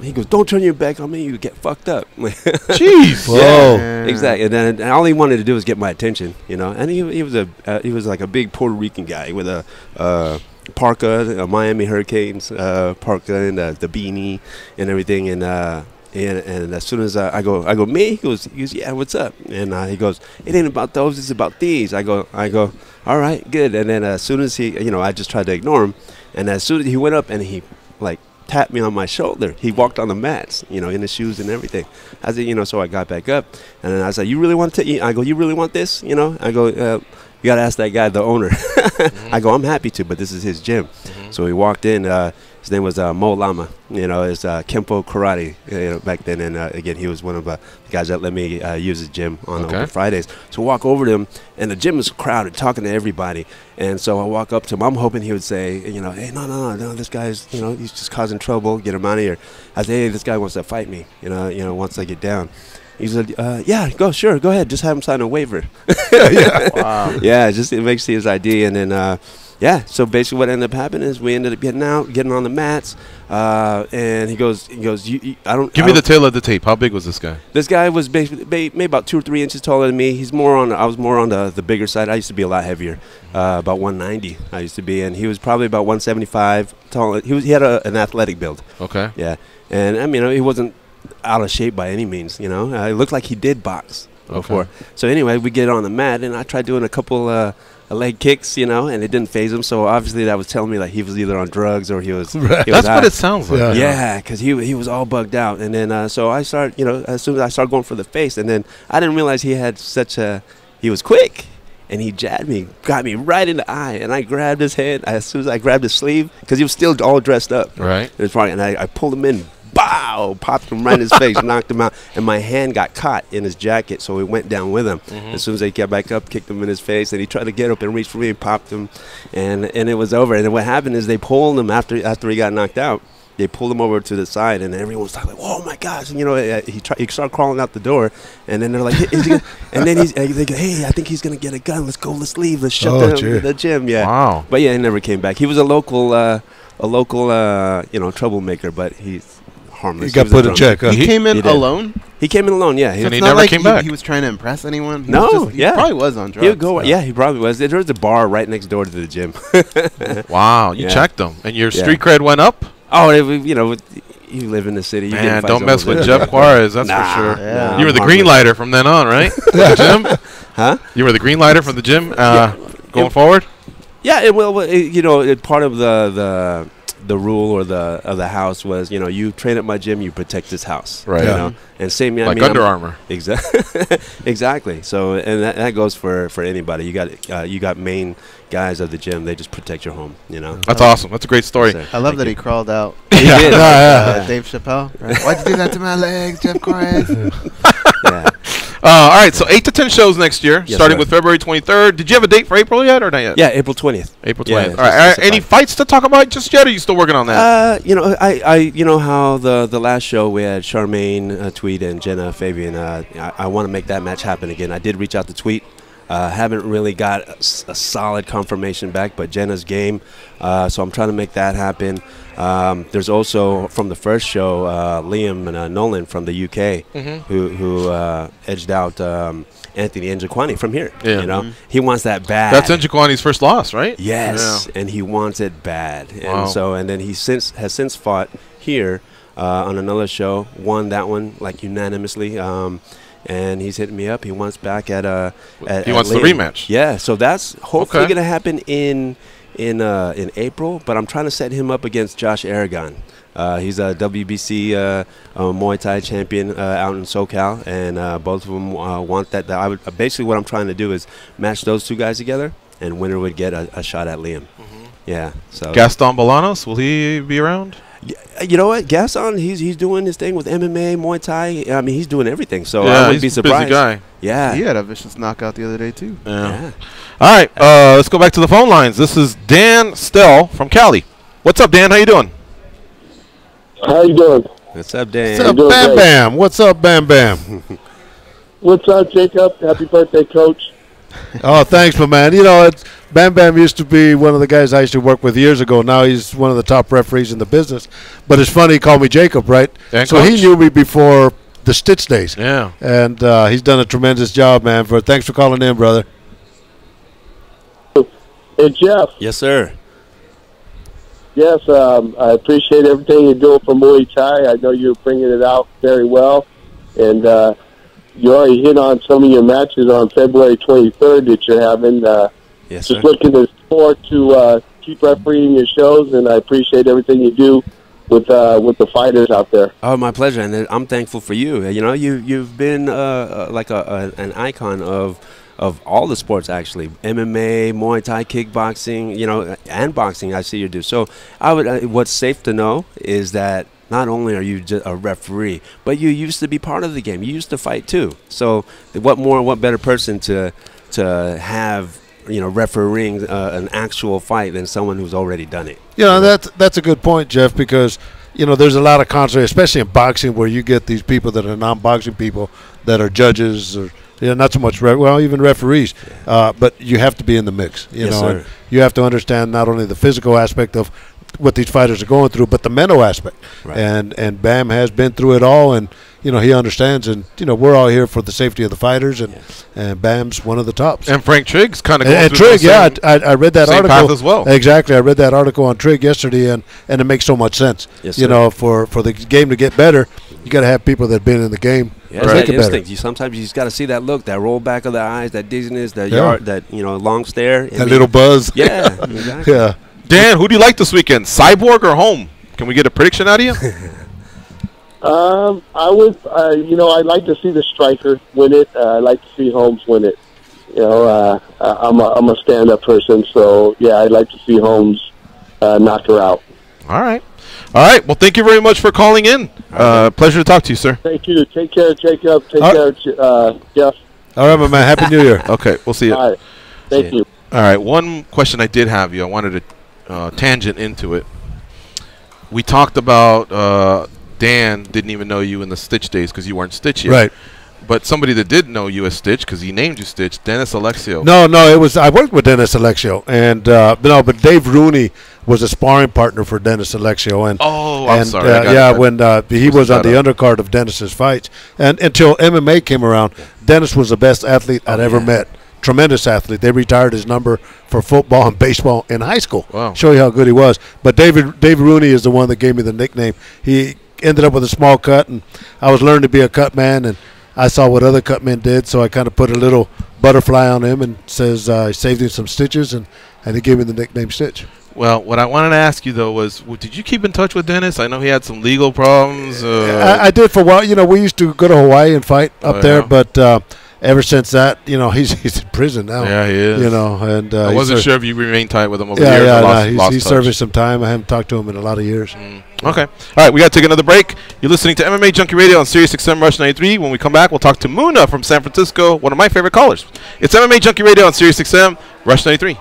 he goes, "Don't turn your back on me, you get fucked up." Jeez. Whoa. Yeah, exactly. And then all he wanted to do was get my attention, And he was like a big Puerto Rican guy with a parka, a Miami Hurricanes parka, and the beanie and everything. And as soon as I go, me? He goes, "Yeah, what's up?" And he goes, "It ain't about those, it's about these." I go, "All right, good." And then as soon as he, I just tried to ignore him. And as soon as he went up and he tapped me on my shoulder, he walked on the mats, in his shoes and everything. I said, so I got back up, and then I said, "You really want to eat?" I go, "You really want this?" I go, "You got to ask that guy, the owner." I go, "I'm happy to, but this is his gym." So he walked in. His name was Mo Lama. It's Kempo Karate back then. And again, he was one of the guys that let me use his gym on open Fridays. So I walk over to him, and the gym is crowded, talking to everybody. And so I walk up to him. I'm hoping he would say, "Hey, no, this guy's, he's just causing trouble. Get him out of here." I said, "Hey, this guy wants to fight me. Once I get down." He said, "Yeah, go ahead. Just have him sign a waiver." Yeah. Wow. Yeah, it makes his ID, and then. So basically what ended up happening is we ended up getting on the mats, and he goes, I don't... Give me the tail of the tape. How big was this guy? This guy was maybe about 2 or 3 inches taller than me. I was more on the bigger side. I used to be a lot heavier, about 190 I used to be, and he was probably about 175 tall. He had an athletic build. Okay. Yeah, and he wasn't out of shape by any means, It looked like he did box before. So anyway, we get on the mat, and I tried doing a couple... leg kicks, and it didn't phase him. So obviously that was telling me he was either on drugs or he was. That's what it sounds like. Yeah, because he was all bugged out. And then so I started, as soon as I started going for the face, and then I didn't realize he had he was quick. and he jabbed me, got me right in the eye, and I grabbed his head as soon as I grabbed his sleeve because he was still all dressed up. Right. And I pulled him in. Bow! Popped him right in his face, knocked him out, and my hand got caught in his jacket, so it went down with him. As soon as I got back up, kicked him in his face, and he tried to get up and reach for me, and popped him, and it was over. And then what happened is they pulled him after he got knocked out. They pulled him over to the side, and everyone was talking like, "Oh my gosh!" And he started crawling out the door, and then they're like, and then they go, "Hey, I think he's gonna get a gun. Let's go. Let's leave. Let's shut the gym." Yeah. Wow. But yeah, he never came back. He was a local troublemaker, but he's harmless. He got put in check. He came in alone? He came in alone, yeah. And he never came back. He was trying to impress anyone? He probably was on drugs. He would go, yeah, he probably was. There was a bar right next door to the gym. Wow, you checked him. And your street cred went up? Oh, you live in the city. Man, don't mess with Geoff Quares, that's for sure. Yeah, you were the green lighter from then on, right? The gym? Huh? You were the green lighter from the gym going forward? Yeah, part of the rule or the house was, you train at my gym, you protect this house, right? You know? And same, like Under Armour, exactly. So, and that goes for anybody. You got main guys of the gym; they just protect your home. That's awesome. That's a great story. I love that he crawled out. He did. Dave Chappelle. Right? Why'd you do that to my legs, Geoff Quares? Yeah. All right, so 8 to 10 shows next year, starting with February 23rd. Did you have a date for April yet, or not yet? Yeah, April 20th. April 20th. Yeah, all right. Any fights to talk about just yet, or are you still working on that? You know how the last show we had Charmaine Tweed and Jenna Fabian. I want to make that match happen again. I did reach out to Tweet. Haven't really got a solid confirmation back, but Jenna's game, so I'm trying to make that happen. There's also from the first show Liam and Nolan from the UK who edged out Anthony Njokwani from here. Yeah. He wants that bad. That's Njokwani's first loss, right? Yes, and he wants it bad. And then he has since fought here on another show, won that one like unanimously. And he's hitting me up. He wants back at he wants the rematch. Yeah, so that's hopefully going to happen in April. But I'm trying to set him up against Josh Aragon. He's a WBC Muay Thai champion out in SoCal, and both of them want that. Basically, what I'm trying to do is match those two guys together, and winner would get a shot at Liam. Yeah. So Gaston Bolanos, will he be around? You know what, Gaston, he's doing his thing with MMA, Muay Thai. I mean, he's doing everything. So I wouldn't be surprised. Busy guy. Yeah, he had a vicious knockout the other day too. Yeah. All right, let's go back to the phone lines. This is Dan Stell from Cali. What's up, Dan? How you doing? How you doing? What's up, Dan? What's up, Bam Bam? What's up, Bam Bam? What's up, Jacob? Happy birthday, Coach. Oh, thanks, my man. Bam Bam used to be one of the guys I used to work with years ago. Now he's one of the top referees in the business. But it's funny, he called me Jacob, right? And so Coach. he knew me before the Stitch days. Yeah. And he's done a tremendous job, man. Thanks for calling in, brother. Hey, Jeff. Yes, sir. Yes, I appreciate everything you're doing for Muay Thai. I know you're bringing it out very well. And you already hit on some of your matches on February 23rd that you're having. Yes, just sir. looking forward to keep refereeing your shows, and I appreciate everything you do with the fighters out there. Oh, my pleasure, and I'm thankful for you. You've been like an icon of all the sports, actually. MMA, Muay Thai, kickboxing, and boxing. I see you do. So what's safe to know is that not only are you just a referee, but you used to be part of the game. You used to fight too. So what better person to have refereeing an actual fight than someone who's already done it. That's a good point, Jeff, because there's a lot of controversy, especially in boxing, where you get these people that are non-boxing people that are judges or not so much even referees, but you have to be in the mix. Yes, sir. You have to understand not only the physical aspect of what these fighters are going through, but the mental aspect. Right. And Bam has been through it all, and he understands, and we're all here for the safety of the fighters, and Bam's one of the tops. And Frank Trigg's kind of going through Trigg, I read that article path as well. Exactly, I read that article on Trigg yesterday, and it makes so much sense. Yes, sir. For the game to get better, you got to have people that have been in the game. Yeah, that instinct. Sometimes you just got to see that look, that roll back of the eyes, that dizziness, that long stare, that little buzz. Yeah, exactly. Yeah. Dan, who do you like this weekend, Cyborg or Home? Can we get a prediction out of you? I would, I'd like to see the striker win it. I'd like to see Holmes win it. I'm a stand-up person, so yeah, I'd like to see Holmes knock her out. All right. Well, thank you very much for calling in. Pleasure to talk to you, sir. Thank you. Take care, Jacob. Take care, Jeff. All right, my man. Happy New Year. Okay, we'll see you. All right. Thank you. All right, one question I did have you. I wanted to tangent into it. We talked about Dan didn't even know you in the Stitch days because you weren't Stitch yet. Right. But somebody that did know you as Stitch because he named you Stitch, Dennis Alexio. No, it was I worked with Dennis Alexio, and but Dave Rooney was a sparring partner for Dennis Alexio, and I'm sorry. When he was on the undercard of Dennis's fights, and until MMA came around, Dennis was the best athlete I'd ever met. Tremendous athlete. They retired his number for football and baseball in high school. Wow. Show you how good he was. But Dave Rooney is the one that gave me the nickname. He ended up with a small cut, and I was learning to be a cut man, and I saw what other cut men did, so I kind of put a little butterfly on him and says I saved him some stitches, and he gave me the nickname Stitch. Well, what I wanted to ask you, though, was did you keep in touch with Dennis? I know he had some legal problems. I did for a while. We used to go to Hawaii and fight up there, but ever since that, he's in prison now. Yeah, he is. And I wasn't sure if you remained tight with him over the years. Yeah, he's serving some time. I haven't talked to him in a lot of years. Okay. All right, we got to take another break. You're listening to MMA Junkie Radio on Sirius XM Rush 93. When we come back, we'll talk to Muna from San Francisco, one of my favorite callers. It's MMA Junkie Radio on Sirius XM Rush 93.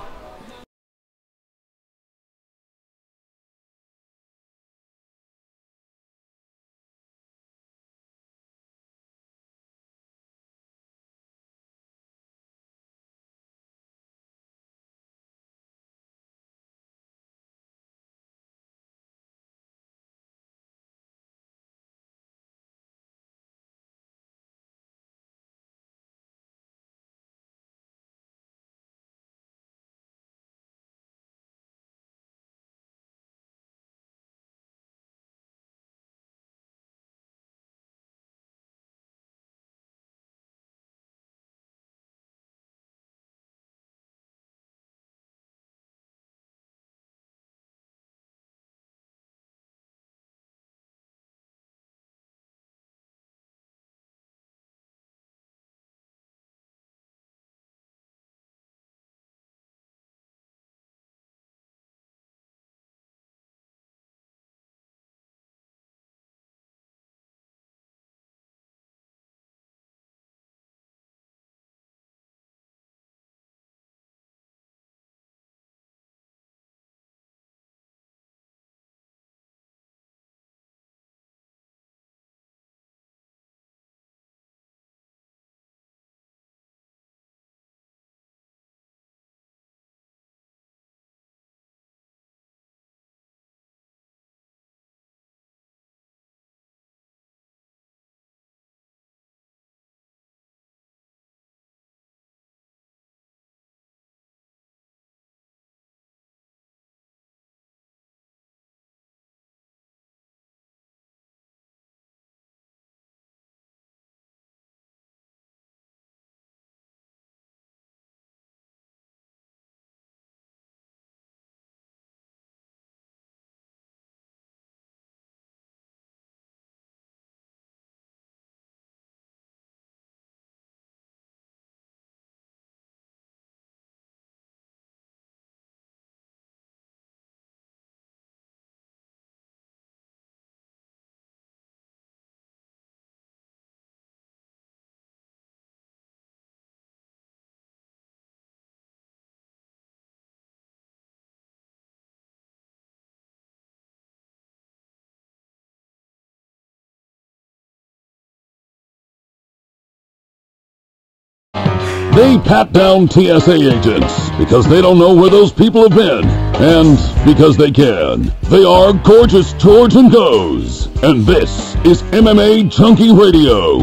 They pat down TSA agents because they don't know where those people have been, and because they can. They are Gorgeous George and Goes, and this is MMA Junkie Radio.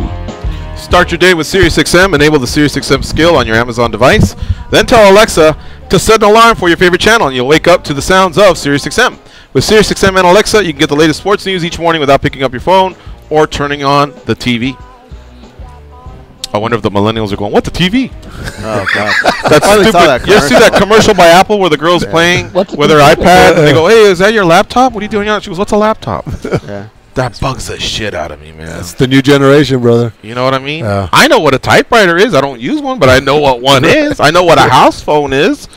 Start your day with SiriusXM. Enable the SiriusXM skill on your Amazon device. Then tell Alexa to set an alarm for your favorite channel, and you'll wake up to the sounds of SiriusXM. With SiriusXM and Alexa, you can get the latest sports news each morning without picking up your phone or turning on the TV. I wonder if the millennials are going, what, the TV? Oh, God. That's stupid. That you ever see that commercial by Apple where the girl's playing with her iPad? And they go, hey, is that your laptop? What are you doing on it? She goes, what's a laptop? Yeah. That bugs the shit out of me, man. It's the new generation, brother. You know what I mean? I know what a typewriter is. I don't use one, but I know what one is. I know what a house phone is.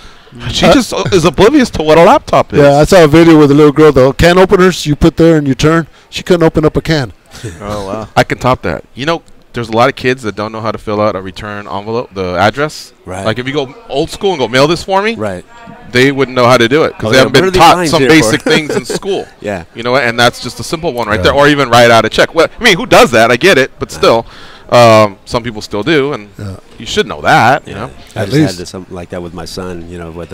She just is oblivious to what a laptop is. Yeah, I saw a video with a little girl, though. Can openers, you put there and you turn. She couldn't open up a can. Oh, wow. I can top that. You know, there's a lot of kids that don't know how to fill out a return envelope, the address. Right. Like if you go old school and go mail this for me, Right. they wouldn't know how to do it because they haven't been taught some basic things in school. Yeah. You know, and that's just a simple one right there. Or even write out a check. Well, I mean, who does that? I get it, but still. Some people still do, and you should know that, you know. I just had something like that with my son, you know, with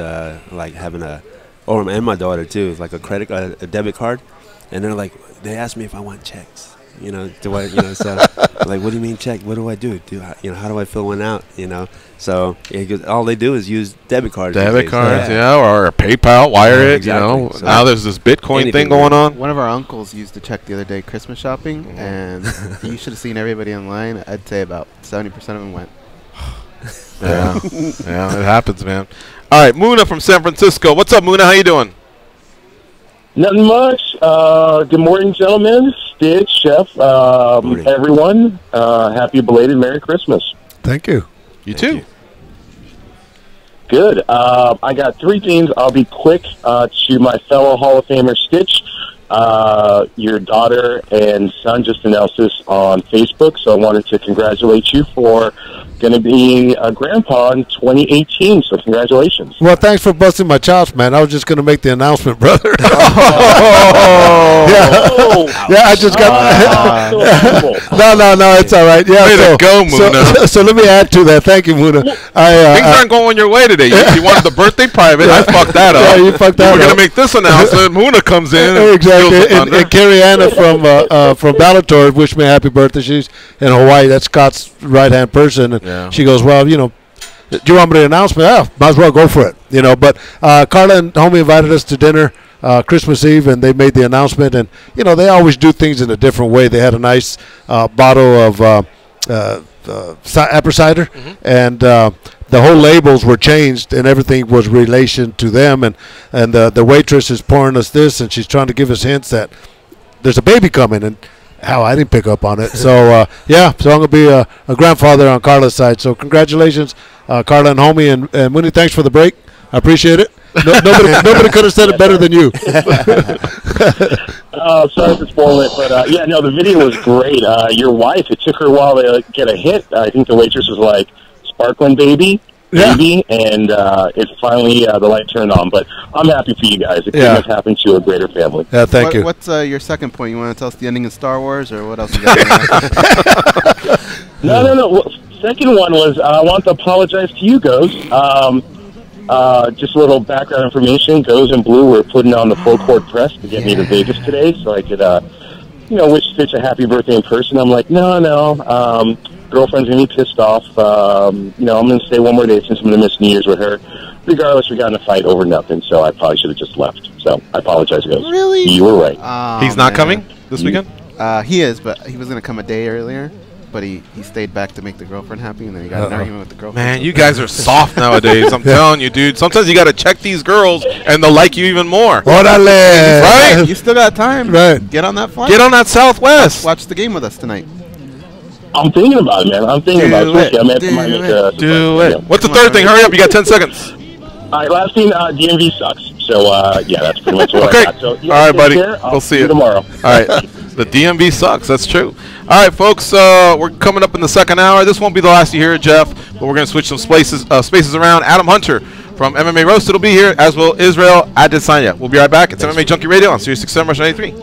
like having and my daughter too, like a debit card, and they're like, they asked me if I want checks, you know, do I, you know, so like, what do you mean check? What do I do? You know, how do I fill one out? You know, so all they do is use debit cards. Debit cards, or PayPal, wire it. Exactly. You know, So now there's this Bitcoin thing going on. One of our uncles used to check the other day Christmas shopping, and you should have seen everybody online. I'd say about 70% of them went. Yeah, yeah, it happens, man. All right, Muna from San Francisco. What's up, Muna? How you doing? Nothing much. Good morning, gentlemen. Stitch, Chef, everyone. Happy belated Merry Christmas. Thank you. You too. Good. I got three things. I'll be quick. To my fellow Hall of Famer Stitch, your daughter and son just announced this on Facebook, so I wanted to congratulate you for going to be a grandpa in 2018, so congratulations. Well, thanks for busting my chops, man. I was just going to make the announcement, brother. Yeah, I just got... No, it's all right. Yeah, Way to go, Muna. So let me add to that. Thank you, Muna. Things aren't going your way today. You wanted the birthday private. I fucked that up. Yeah, you fucked that up. We're going to make this announcement. Muna comes in. Exactly. And Carrie Anna from Bellator wished me a happy birthday. She's in Hawaii. That's Scott's right-hand person. And she goes, well, you know, do you want me to announce me? Oh, might as well go for it. You know, but Carla and homie invited us to dinner Christmas Eve, and they made the announcement. And, you know, they always do things in a different way. They had a nice bottle of apple cider, and the whole labels were changed, and everything was relation to them. And the waitress is pouring us this, and she's trying to give us hints that there's a baby coming, and how I didn't pick up on it. So, so I'm going to be a grandfather on Carla's side. So congratulations, Carla and homie, and Mooney, thanks for the break. I appreciate it. Nobody could have said it better than you. Sorry for spoiling it, but the video was great. Your wife, it took her a while to get a hit. I think the waitress was like, sparkling baby, and it finally, the light turned on. But I'm happy for you guys. It couldn't have happened to a greater family. Yeah, thank you. What's your second point? You want to tell us the ending of Star Wars, or what else you got? No. Well, second one was I want to apologize to you, Goes. Just a little background information. Goes and Blue were putting on the full court press to get me to Vegas today, so I could, wish Stitch a happy birthday in person. I'm like, no. Girlfriend's going to be pissed off. I'm going to stay one more day since I'm going to miss New Year's with her. Regardless, we got in a fight over nothing, so I probably should have just left. So I apologize, guys. Really? You were right. He's not coming this weekend? He is, but he was going to come a day earlier. But he stayed back to make the girlfriend happy, and then he got an argument with the girlfriend. Man, you guys are soft nowadays. I'm telling you, dude. Sometimes you got to check these girls, and they'll like you even more. Orale. Right? You still got time. Right. Get on that flight. Get on that Southwest. Watch the game with us tonight. I'm thinking about it, man. I'm thinking about it. Do it. What's the third thing? Hurry up. You got 10 seconds. All right, last thing, DMV sucks. So, that's pretty much what I got. So, all right, buddy. We'll see you tomorrow. All right. The DMV sucks. That's true. All right, folks. We're coming up in the second hour. This won't be the last you hear it, Jeff, but we're going to switch some spaces around. Adam Hunter from MMA Roasted will be here, as will Israel Adesanya. We'll be right back. It's MMA Junkie Radio on Sirius XM Rush 93.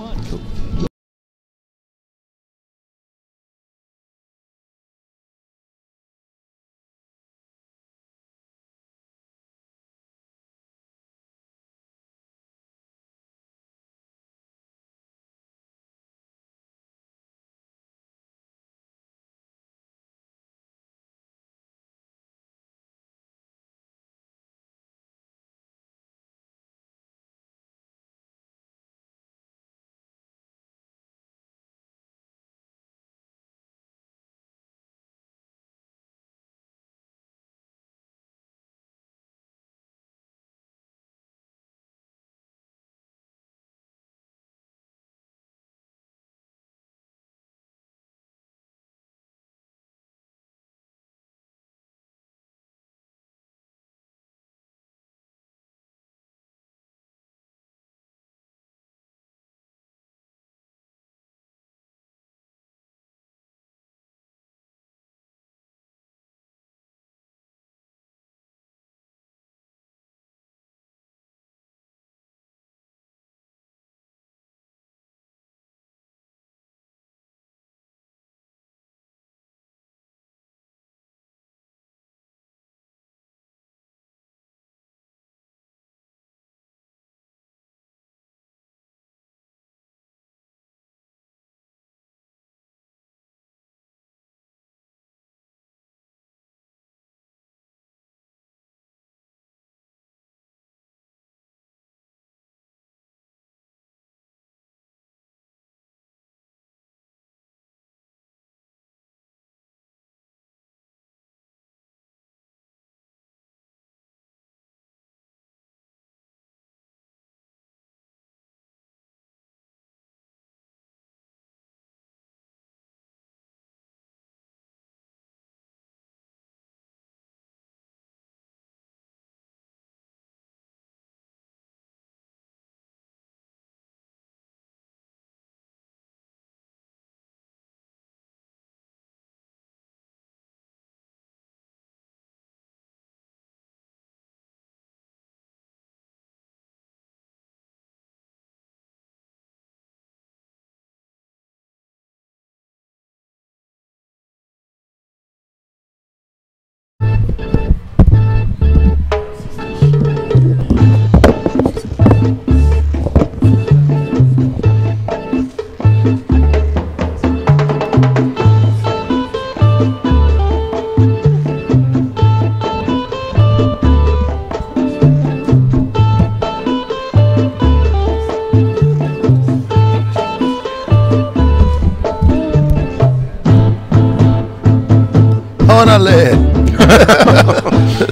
head.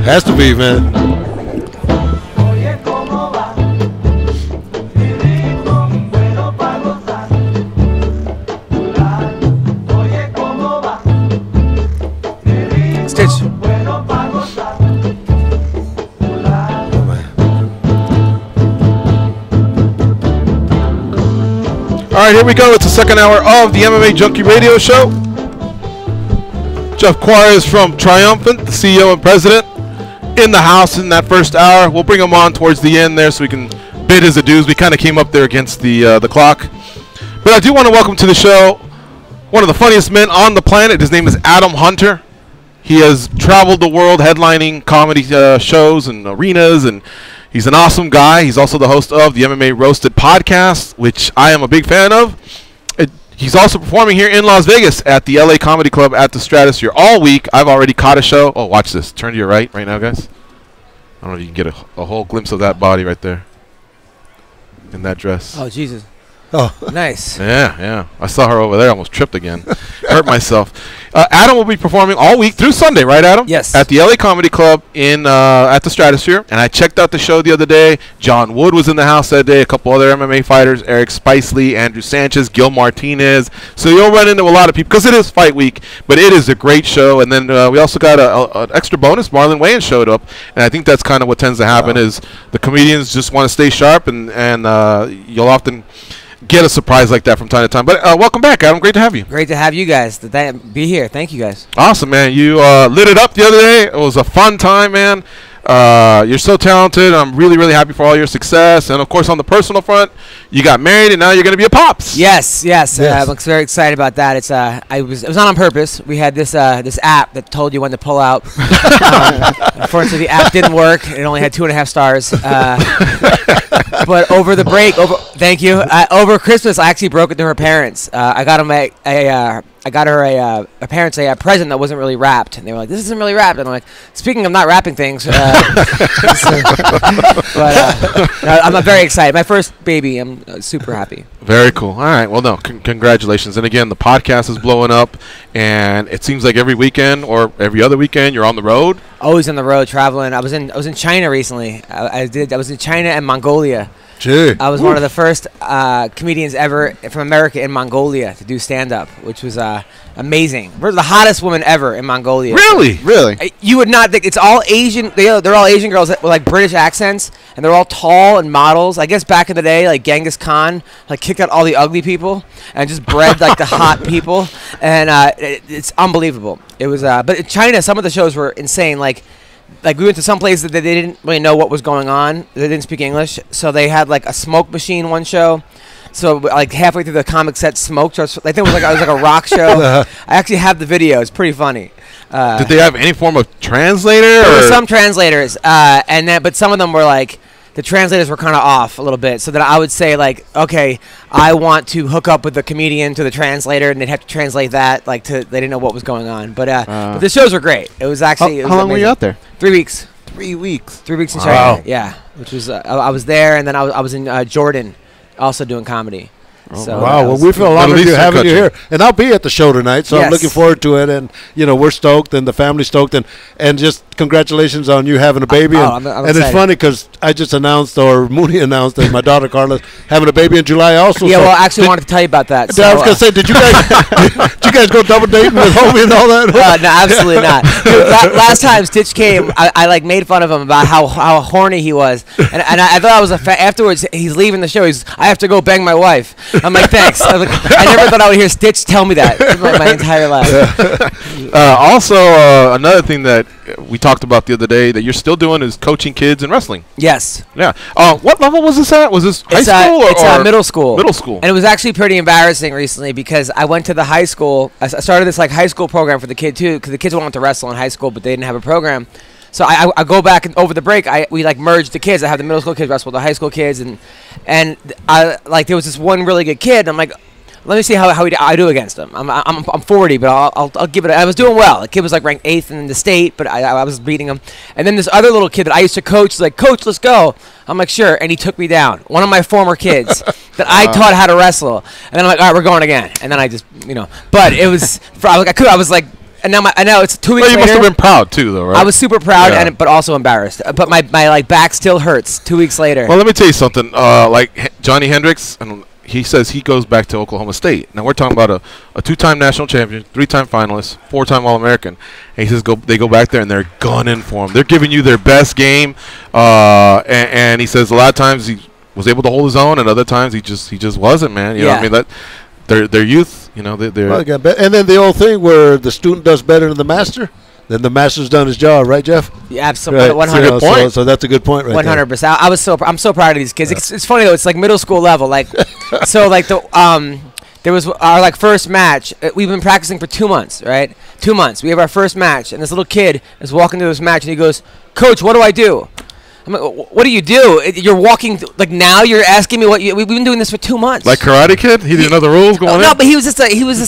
Has to be, man. Stitch. All right, here we go. It's the second hour of the MMA Junkie Radio Show. Geoff Quares from Triumphant, the CEO and president, in the house in that first hour. We'll bring him on towards the end there so we can bid his adieus. We kind of came up there against the clock. But I do want to welcome to the show one of the funniest men on the planet. His name is Adam Hunter. He has traveled the world headlining comedy shows and arenas, and he's an awesome guy. He's also the host of the MMA Roasted podcast, which I am a big fan of. He's also performing here in Las Vegas at the LA Comedy Club at the Stratosphere all week. I've already caught a show. Oh, watch this. Turn to your right now, guys. I don't know if you can get a whole glimpse of that body right there in that dress. Oh, Jesus. Oh, nice. Yeah. I saw her over there. Almost tripped again. Hurt myself. Adam will be performing all week through Sunday, right, Adam? Yes. At the LA Comedy Club at the Stratosphere. And I checked out the show the other day. John Wood was in the house that day. A couple other MMA fighters. Eric Spicely, Andrew Sanchez, Gil Martinez. So you'll run into a lot of people because it is fight week. But it is a great show. And then we also got an extra bonus. Marlon Wayans showed up. And I think that's kind of what tends to happen is the comedians just want to stay sharp. And you'll often get a surprise like that from time to time. But welcome back, Adam. Great to have you. Great to have you guys. Be here. Thank you, guys. Awesome, man. You lit it up the other day. It was a fun time, man. You're so talented. I'm really, really happy for all your success. And, of course, on the personal front, you got married, and now you're going to be a pops. Yes. I'm very excited about that. It was not on purpose. We had this app that told you when to pull out. Unfortunately, the app didn't work. It only had 2.5 stars. But over the break, thank you. Over Christmas, I actually broke it to her parents. I got her parents a present that wasn't really wrapped, and they were like, "This isn't really wrapped." And I'm like, "Speaking of not wrapping things, but I'm very excited. My first baby. I'm super happy." Very cool. All right. Well, no, congratulations. And again, the podcast is blowing up, and it seems like every weekend or every other weekend you're on the road. Always on the road, traveling. I was in China recently. I was in China and Mongolia. Gee. I was one of the first comedians ever from America in Mongolia to do stand-up, which was amazing. We're the hottest woman ever in Mongolia. Really? You would not think. It's all Asian. They're all Asian girls with like British accents, and they're all tall and models. I guess back in the day, like Genghis Khan, like kicked out all the ugly people and just bred like the hot people, and it's unbelievable. It was, but in China, some of the shows were insane. Like we went to some place that they didn't really know what was going on. They didn't speak English, so they had like a smoke machine one show. So like halfway through the comic set, smoked. So I think it was like a rock show. I actually have the video. It's pretty funny. Did they have any form of translator? There were some translators, but some of them were like, the translators were kind of off a little bit. So that I would say like, okay, I want to hook up with the comedian to the translator, and they'd have to translate that. Like they didn't know what was going on. But the shows were great. It was actually how long were you out there? 3 weeks. 3 weeks. 3 weeks in China. Yeah, which was I was there, and then I was in Jordan, also doing comedy. So wow, well, we feel honored to having you here, and I'll be at the show tonight, so I'm looking forward to it. And we're stoked, and the family's stoked, and just congratulations on you having a baby. I'm and it's funny because I just announced, or Mooney announced, that my daughter Carla's having a baby in July also. Yeah, well, I actually wanted to tell you about that. So, I was gonna say, did you guys go double dating with homie and all that? No, absolutely not. Dude, last time Stitch came, I like made fun of him about how horny he was, and I thought I was afterwards. He's leaving the show. I have to go bang my wife. I'm like, thanks. I never thought I would hear Stitch tell me that my entire life. Also, another thing that we talked about the other day that you're still doing is coaching kids in wrestling. Yes. Yeah. What level was this at? Was this high school or middle school? Middle school. And it was actually pretty embarrassing recently because I went to the high school. I started this like high school program for the kid too, because the kids wanted to wrestle in high school, but they didn't have a program. So I go back, and over the break we like merged the kids. I have the middle school kids wrestle with the high school kids, and I like there was this one really good kid. And I'm like, let me see how I do against him. I'm 40, but I'll give it. I was doing well. The kid was like ranked 8th in the state, but I was beating him. And then this other little kid that I used to coach is like, "Coach, let's go." I'm like, "Sure," and he took me down. One of my former kids that I taught how to wrestle. And then I'm like, "All right, we're going again." And then I just, but it was I was like. And now I know it's 2 weeks you later. must have been proud too, though, right? I was super proud, Yeah. but also embarrassed. But my like back still hurts 2 weeks later. Well, let me tell you something. Like Johnny Hendricks, and he says he goes back to Oklahoma State. Now we're talking about a 2-time national champion, 3-time finalist, 4-time All-American. And he says they go back there and they're gunning for him. They're giving you their best game. And he says a lot of times he was able to hold his own, and other times he just wasn't, man. You know what I mean? That their youth, you know, they're. Well, and then the old thing where the student does better than the master. Then the master's done his job, right, Jeff? Yeah, absolutely. Right. 100. Good point. So that's a good point, right 100%. I'm so proud of these kids. Yeah. It's funny though. It's like middle school level. Like, so like there was our like first match. We've been practicing for 2 months, right? 2 months. We have our first match, and this little kid is walking to this match, and he goes, "Coach, what do I do?" I'm like, "What do you do? You're walking like now. You're asking me what we've been doing this for 2 months." Like Karate Kid, he didn't know the rules going in. No, but he was just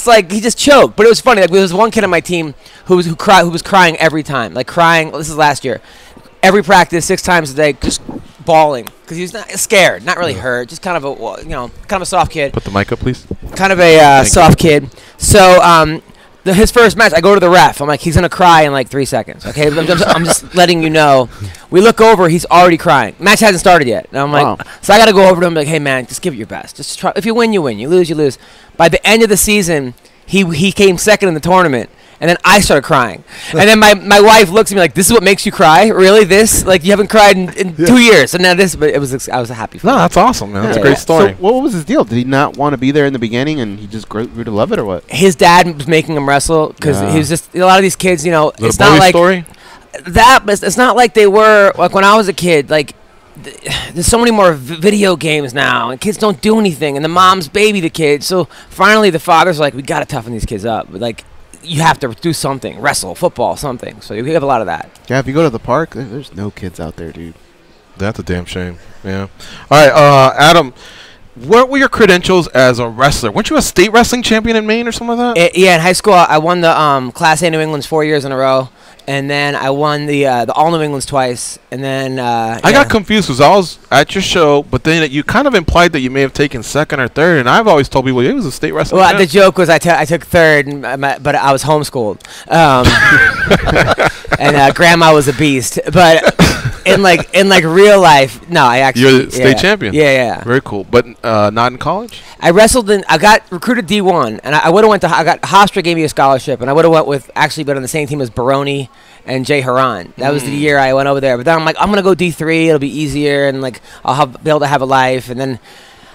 like he just choked. But it was funny. Like there was one kid on my team who was crying every time, like crying. This is last year. Every practice, 6 times a day, just bawling because he was not scared, not really hurt, just kind of a soft kid. Put the mic up, please. Kind of a soft kid. So his first match, I go to the ref. I'm like, he's gonna cry in like 3 seconds. Okay, I'm just letting you know. We look over, he's already crying. Match hasn't started yet. And I'm like, so I gotta go over to him, like, hey man, just give it your best. Just try. If you win, you win. You lose, you lose. By the end of the season, he came second in the tournament. And then I started crying. And then my wife looks at me like, this is what makes you cry? Really? This? Like, you haven't cried in 2 years. And now this, but I was happy for No, him. that's awesome, man. That's a great story. So what was his deal? Did he not want to be there in the beginning and he just grew to love it, or what? His dad was making him wrestle because he was just, a lot of these kids, you know, Little it's not boy like story? that, but it's not like they were, like when I was a kid, like, there's so many more video games now, and kids don't do anything, and the moms baby the kids. So finally the father's like, we got to toughen these kids up. But, like, you have to do something, wrestle, football, something. So you have a lot of that. Yeah, if you go to the park, there's no kids out there, dude. That's a damn shame. Yeah. All right, Adam, what were your credentials as a wrestler? Weren't you a state wrestling champion in Maine or something like that? Yeah, in high school, I won the Class A New England's 4 years in a row. And then I won the All New Englands twice. And then I got confused because I was at your show, but then you kind of implied that you may have taken second or third. And I've always told people it was a state wrestling. Well, the joke was I took third, but I was homeschooled. And Grandma was a beast. But in real life, no, I actually you're the state champion. Yeah. Very cool. But not in college. I wrestled I got recruited D1, and I would have I got Hofstra gave me a scholarship, and I would have went with actually been on the same team as Baroni and Jay Haran. That was the year I went over there. But then I'm like, I'm gonna go D3. It'll be easier, and like I'll be able to have a life. And then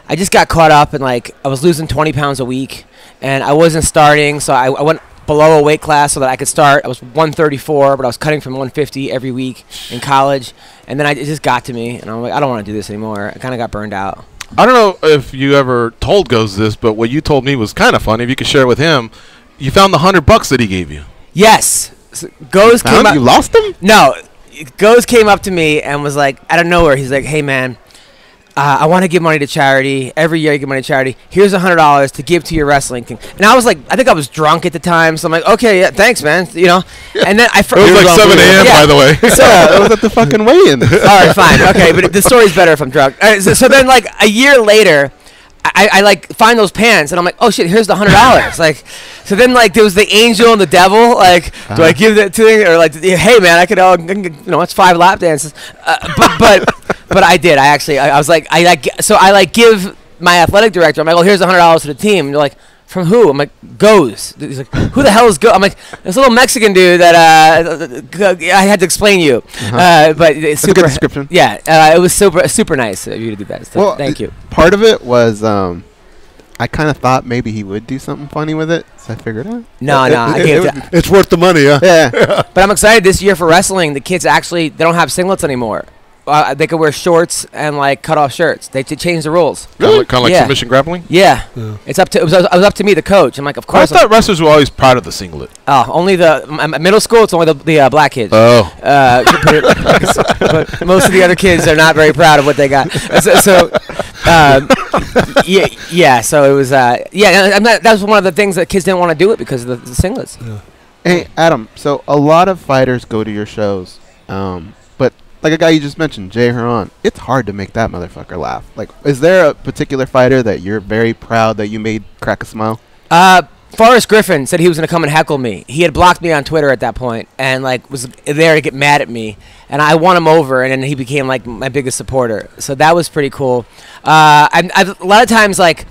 I just got caught up, and like I was losing 20 pounds a week, and I wasn't starting, so I went below a weight class so that I could start. I was 134, but I was cutting from 150 every week in college. And then it just got to me, and I'm like, I don't want to do this anymore. I kind of got burned out. I don't know if you ever told Goes this, but what you told me was kind of funny. If you could share with him, you found the $100 that he gave you. Yes. So Goes came up. You lost him? No. Goes came up to me and was like, out of nowhere, he's like, hey, man, I want to give money to charity. Every year I give money to charity. Here's $100 to give to your wrestling thing. And I was like, I think I was drunk at the time, so I'm like, okay, yeah, thanks, man. You know. And then it was like 7 a.m. by the way. So it was at the fucking weigh-in. All right, fine, okay, but the story's better if I'm drunk. So then, like a year later, I like find those pants, and I'm like, oh shit, here's the $100. Like, so then like there was the angel and the devil. Like, do I give that to him, or like, hey man, I could, it's 5 lap dances. But I did. I was like, I give my athletic director. I'm like, oh, here's $100 to the team. And they're like, from who? I'm like, Goes. He's like, who the hell is Goes? I'm like, this little Mexican dude that I had to explain you. But it's super. That's a good description. Yeah, it was super nice of you to do that. So well, thank you. Part of it was I kind of thought maybe he would do something funny with it, so I figured out. No, it's worth the money, huh? Yeah. But I'm excited this year for wrestling. The kids they don't have singlets anymore. They could wear shorts and like cut off shirts. They changed the rules. Really? Kind of like submission grappling? Yeah. It's up to. It was up to me, the coach. I'm like, of course. I thought wrestlers were always proud of the singlet. Oh, only middle school. It's only the black kids. Oh. But most of the other kids are not very proud of what they got. Yeah. So it was. That was one of the things that kids didn't want to do it because of the singlets. Yeah. Hey, Adam. So a lot of fighters go to your shows, but like a guy you just mentioned, Jay Haran, it's hard to make that motherfucker laugh. Like, is there a particular fighter that you're very proud that you made crack a smile? Forrest Griffin said he was going to come and heckle me. He had blocked me on Twitter at that point and like was there to get mad at me. And I won him over, and then he became like my biggest supporter. So that was pretty cool. A lot of times, like,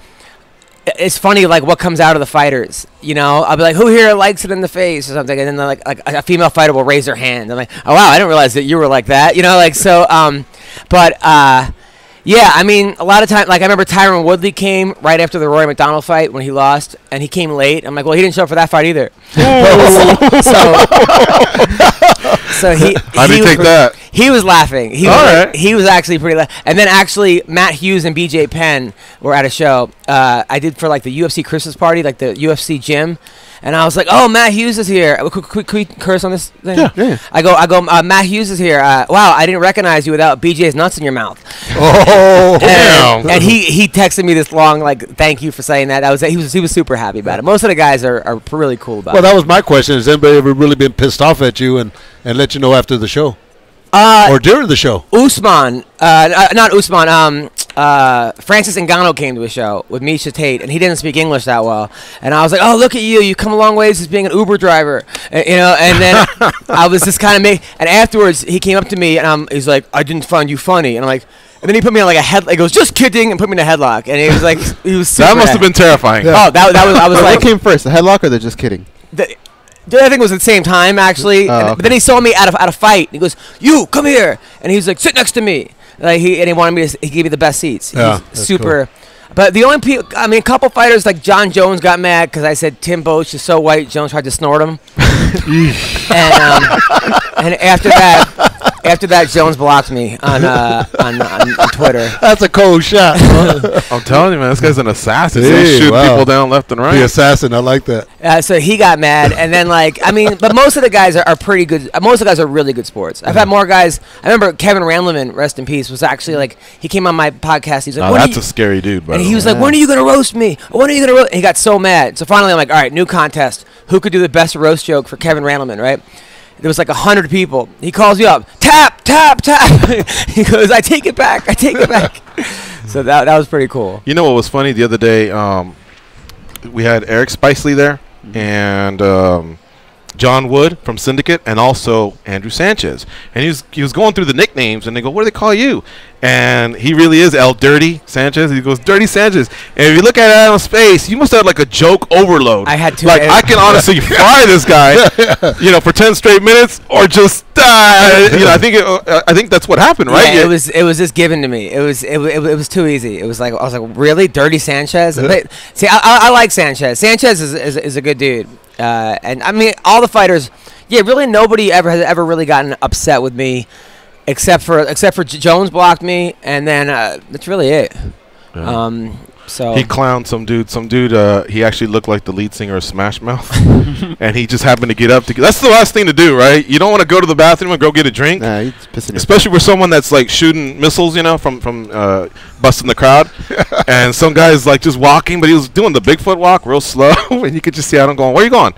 it's funny, like what comes out of the fighters. You know, I'll be like, "Who here likes it in the face?" or something, and then like a female fighter will raise her hand. I'm like, "Oh wow, I didn't realize that you were like that." You know, like so. Yeah, I mean, a lot of times, like I remember Tyron Woodley came right after the Rory McDonald fight when he lost, and he came late. I'm like, well, he didn't show up for that fight either. So he. How did he take that? He was laughing. He was actually pretty. And then actually, Matt Hughes and BJ Penn were at a show. I did for like the UFC Christmas party, like the UFC gym. And I was like, "Oh, Matt Hughes is here." Could we curse on this thing? Yeah. I go. Matt Hughes is here. Wow, I didn't recognize you without BJ's nuts in your mouth. Oh, and he texted me this long like, "Thank you for saying that." He was super happy about it. Most of the guys are really cool about it. Well, that was my question. Has anybody ever really been pissed off at you and let you know after the show? Or during the show? Usman, not Usman. Francis Ngannou came to a show with Misha Tate, and he didn't speak English that well. And I was like, "Oh, look at you! You come a long ways as being an Uber driver, you know." And then I was just kind of And afterwards, he came up to me, and he's like, "I didn't find you funny," and I'm like. And then he put me on like a head. He goes, "Just kidding," and put me in a headlock. And he was like, he was super that must have been terrifying. Yeah. Oh, that was. I was like, what came first, the headlock or the just kidding? I think it was at the same time, actually. Okay. But then he saw me at a fight. He goes, "You come here," and he was like, "Sit next to me." Like he wanted me to. He gave me the best seats. Yeah, He's super. Cool. But the only people, I mean, a couple fighters like John Jones got mad because I said Tim Boach is so white. Jones tried to snort him, and after that, Jones blocked me on Twitter. That's a cold shot. I'm telling you, man, this guy's an assassin. He shoot people down left and right. The assassin, I like that. So he got mad, and then but most of the guys are pretty good. Most of the guys are really good sports. I've had more guys. I remember Kevin Randleman, rest in peace, was actually like he came on my podcast. He's like, that's a scary dude. And he was like, "When are you gonna roast me? When are you gonna roast?" And he got so mad. So finally, I'm like, "All right, new contest. Who could do the best roast joke for Kevin Randleman?" Right? There was like 100 people. He calls you up, tap, tap, tap. He goes, "I take it back. I take it back." So that was pretty cool. You know what was funny the other day? We had Eric Spicely there and John Wood from Syndicate and also Andrew Sanchez. And he was going through the nicknames, and they go, "What do they call you?" And he really is El Dirty Sanchez. He goes, "Dirty Sanchez." And if you look at Adam's face, you must have like a joke overload. I had to. Like, I can honestly fry this guy, for 10 straight minutes, or just, I think that's what happened, right? Yeah, it was just given to me. It was too easy. It was like, I was like, really? Dirty Sanchez? But, see, I like Sanchez. Sanchez is a good dude. And I mean, all the fighters, really nobody has ever really gotten upset with me, except for Jones blocked me, and then that's really it. Yeah. So he clowned some dude. He actually looked like the lead singer of Smash Mouth, and he just happened to get up to. That's the last thing to do, right? You don't want to go to the bathroom and go get a drink, especially with someone that's like shooting missiles, from busting the crowd. And some guy's like just walking, but he was doing the Bigfoot walk real slow, and you could just see Adam going, "Where are you going?"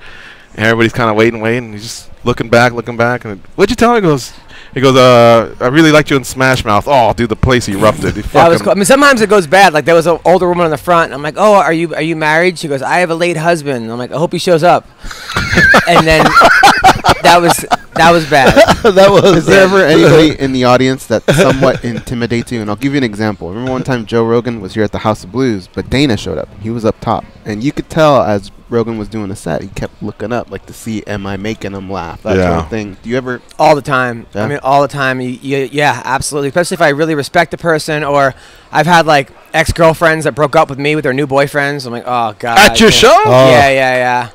And everybody's kind of waiting. And he's just looking back. And what'd you tell him? He goes, "I really liked you in Smash Mouth." Oh, dude, the place erupted. That was cool. I mean, sometimes it goes bad. Like there was an older woman in the front. And I'm like, "Oh, are you married?" She goes, "I have a late husband." I'm like, "I hope he shows up." And then that was bad. Is there ever anybody in the audience that somewhat intimidates you? And I'll give you an example. Remember one time Joe Rogan was here at the House of Blues, but Dana showed up. He was up top, and you could tell as Rogan was doing a set, he kept looking up, like to see, am I making him laugh? That sort of thing. Do you ever? All the time. Yeah? I mean, all the time. Yeah, absolutely. Especially if I really respect a person, or I've had like ex-girlfriends that broke up with me with their new boyfriends. I'm like, oh god. At your show? Yeah.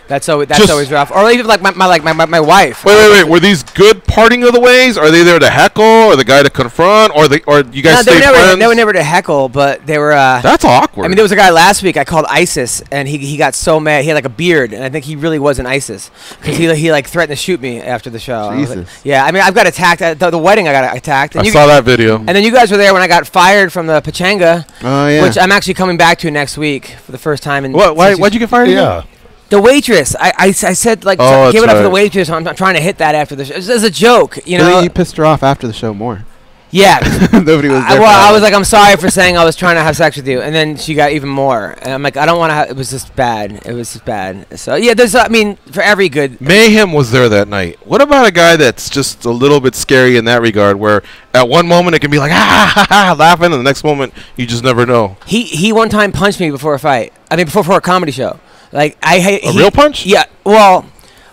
That's always rough. Or even like my wife. Wait. Were these good parting of the ways? Are they there to heckle, or the guy to confront, or you guys stay friends? They were never to heckle, but they were. That's awkward. I mean, there was a guy last week I called ISIS, and he got so mad. He had like a beard, and I think he really wasn't ISIS because he like threatened to shoot me after the show. Jesus. Yeah, I mean, I've got attacked at the wedding. I got attacked. And I saw that video. And then you guys were there when I got fired from the Pachanga. Oh yeah. Which I'm actually coming back to next week for the first time. Why'd you get fired? Yeah. The waitress, I said like, give it up for the waitress. I'm trying to hit that after the show. It's a joke, Really, you pissed her off after the show more. Yeah. Nobody was there. I was like, I'm sorry for saying I was trying to have sex with you, and then she got even more. And I'm like, I don't want to. It was just bad. It was just bad. So yeah, there's. I mean, for every good. Mayhem was there that night. What about a guy that's just a little bit scary in that regard, where at one moment it can be like laughing, and the next moment you just never know. He one time punched me before a fight. I mean, before a comedy show. Like a real punch? Yeah. Well,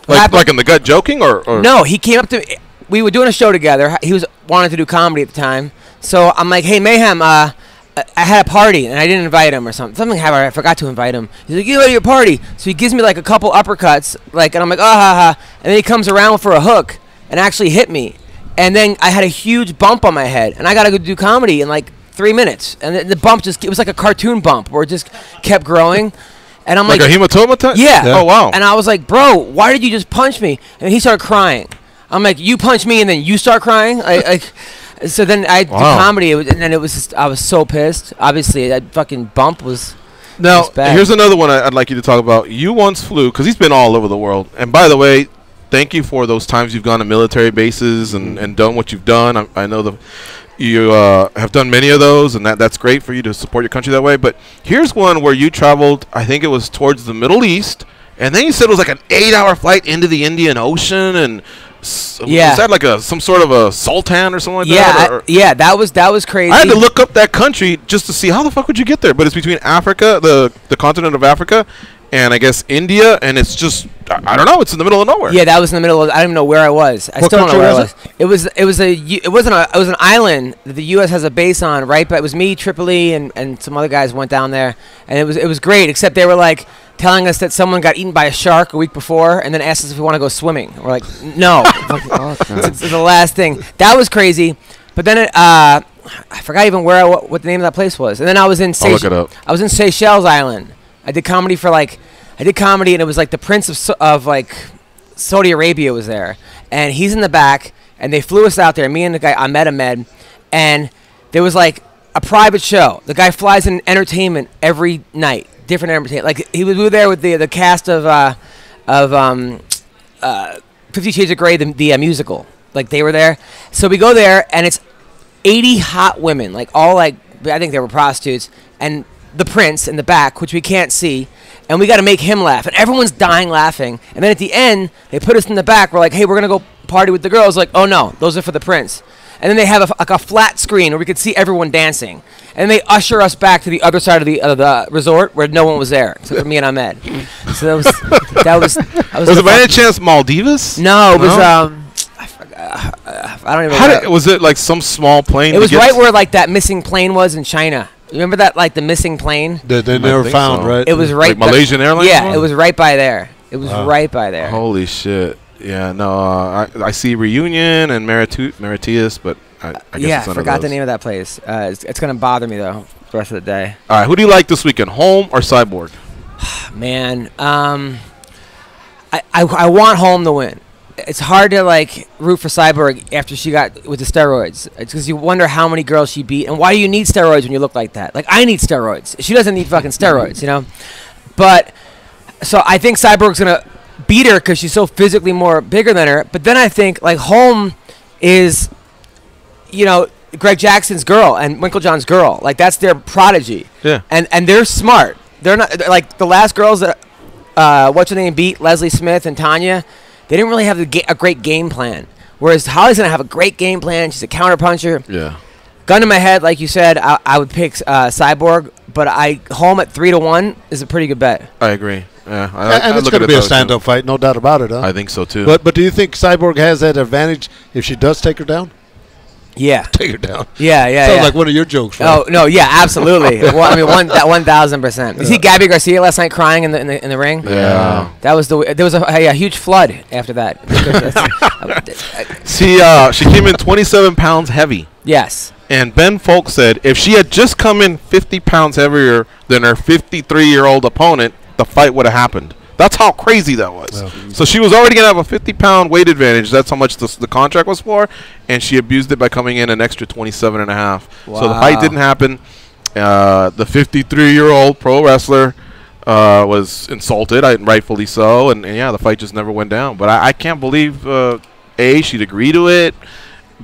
like in the gut, joking or no? He came up to me. We were doing a show together. He was wanting to do comedy at the time. So I'm like, hey, Mayhem, I had a party, and I didn't invite him or something. Something happened. I forgot to invite him. He's like, you go to your party. So he gives me, like, a couple uppercuts, like, and I'm like, ha. And then he comes around for a hook and actually hit me. And then I had a huge bump on my head, and I got to go do comedy in, like, 3 minutes. And the bump just, it was like a cartoon bump where it just kept growing. And I'm like a hematoma? Yeah. Oh, wow. And I was like, bro, why did you just punch me? And he started crying. I'm like, you punch me and then you start crying? So then I did comedy, and then it was just, I was so pissed. Obviously, that fucking bump was bad. Here's another one I'd like you to talk about. You once flew, because he's been all over the world. And by the way, thank you for those times you've gone to military bases and done what you've done. I know you have done many of those, and that's great for you to support your country that way. But here's one where you traveled, I think it was towards the Middle East, and then you said it was like an 8-hour flight into the Indian Ocean, and was that like some sort of a sultan or something like that? Yeah, that was crazy. I had to look up that country just to see how the fuck would you get there. But it's between Africa, the continent of Africa, and I guess India, and it's just I don't know. It's in the middle of nowhere. Yeah, that was in the middle of. I don't even know where I was. I still don't know where I was. It was an island that the U.S. has a base on. Right, but it was me, Tripoli, and some other guys went down there, and it was great. Except they were like telling us that someone got eaten by a shark a week before, and then asked us if we want to go swimming. We're like, no. It's the last thing. That was crazy. But then I forgot even what the name of that place was. And then I was in I'll look it up. I was in Seychelles Island. I did comedy and it was like the Prince of like Saudi Arabia was there, and he's in the back, and they flew us out there. Me and the guy Ahmed, and there was like a private show. The guy flies in entertainment every night. Different entertainment. Like we were there with the cast of 50 Shades of Grey, the musical. Like they were there. So we go there, and it's 80 hot women, like all like I think they were prostitutes, and the prince in the back, which we can't see, and we got to make him laugh, and everyone's dying laughing. And then at the end, they put us in the back. We're like, hey, we're gonna go party with the girls. Like, oh no, those are for the prince. And then they have a flat screen where we could see everyone dancing. And they usher us back to the other side of the resort where no one was there except for me and Ahmed. So that was. Was it by any chance Maldives? No, it was I forgot. I don't even know. Was it like some small plane? It was right where like that missing plane was in China. Remember that, like the missing plane? That they never found, so. Right? It was right. Like Malaysian Airlines? Yeah, it was right by there. It was right by there. Holy shit. Yeah, no, I see Reunion and Mauritius, but I guess I forgot the name of that place. It's going to bother me, though, the rest of the day. All right, who do you like this weekend, Holm or Cyborg? Man, I want Holm to win. It's hard to, like, root for Cyborg after she got with the steroids. It's because you wonder how many girls she beat, and why do you need steroids when you look like that? Like, I need steroids. She doesn't need fucking steroids, you know? But, so I think Cyborg's going to beat her because she's so physically more bigger than her. But then I think, like, Holm is, you know, Greg Jackson's girl and Winklejohn's girl. Like, that's their prodigy. Yeah. And they're smart. They're not, like, the last girls that, what's her name, beat Leslie Smith and Tanya, they didn't really have a great game plan. Whereas Holly's going to have a great game plan. She's a counterpuncher. Yeah. Gun to my head, like you said, I would pick Cyborg, but Holm at 3-1 is a pretty good bet. I agree. Yeah, and it's going to be a stand-up fight, no doubt about it, huh? I think so, too. But do you think Cyborg has that advantage if she does take her down? Yeah. Take her down. Yeah. Sounds like one of your jokes, right? Oh, no, yeah, absolutely. Well, I mean, 1,000%. You see Gabby Garcia last night crying in the ring? Yeah. There was a huge flood after that. She came in 27 pounds heavy. Yes. And Ben Folk said if she had just come in 50 pounds heavier than her 53-year-old opponent, the fight would have happened. That's how crazy that was. Yeah. So she was already going to have a 50-pound weight advantage. That's how much the contract was for. And she abused it by coming in an extra 27 and a half. Wow. So the fight didn't happen. The 53-year-old pro wrestler was insulted, rightfully so. And yeah, the fight just never went down. But I can't believe, A, she'd agree to it.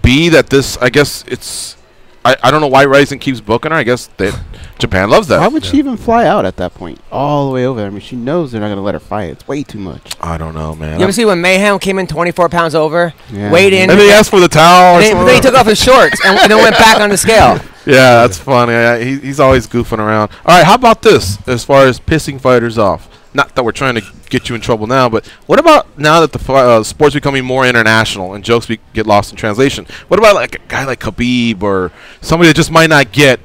be that this? I guess it's. I don't know why Rizin keeps booking her. I guess that Japan loves that. Why would she even fly out at that point? All the way over there. I mean, she knows they're not going to let her fight. It's way too much. I don't know, man. You ever see when Mayhem came in 24 pounds over, weighed in, and then he asked for the towel. Then he took off his shorts and then went back on the scale. Yeah, that's funny. He's always goofing around. All right, how about this? As far as pissing fighters off, not that we're trying to get you in trouble now, but what about now that the sport's becoming more international and jokes get lost in translation? What about like a guy like Khabib or somebody that just might not get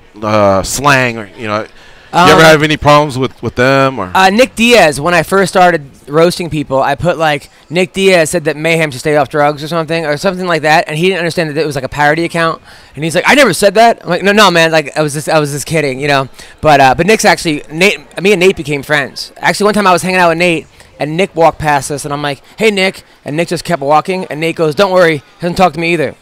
slang or you ever have any problems with them or? Nick Diaz, when I first started roasting people, I put like Nick Diaz said that Mayhem should stay off drugs or something like that, and he didn't understand that it was like a parody account, and he's like, I never said that. I'm like, no, man, like I was just kidding, But Nick's actually me and Nate became friends. Actually, one time I was hanging out with Nate, and Nick walked past us, and I'm like, hey, Nick. And Nick just kept walking, and Nate goes, don't worry, he hasn't talked to me either.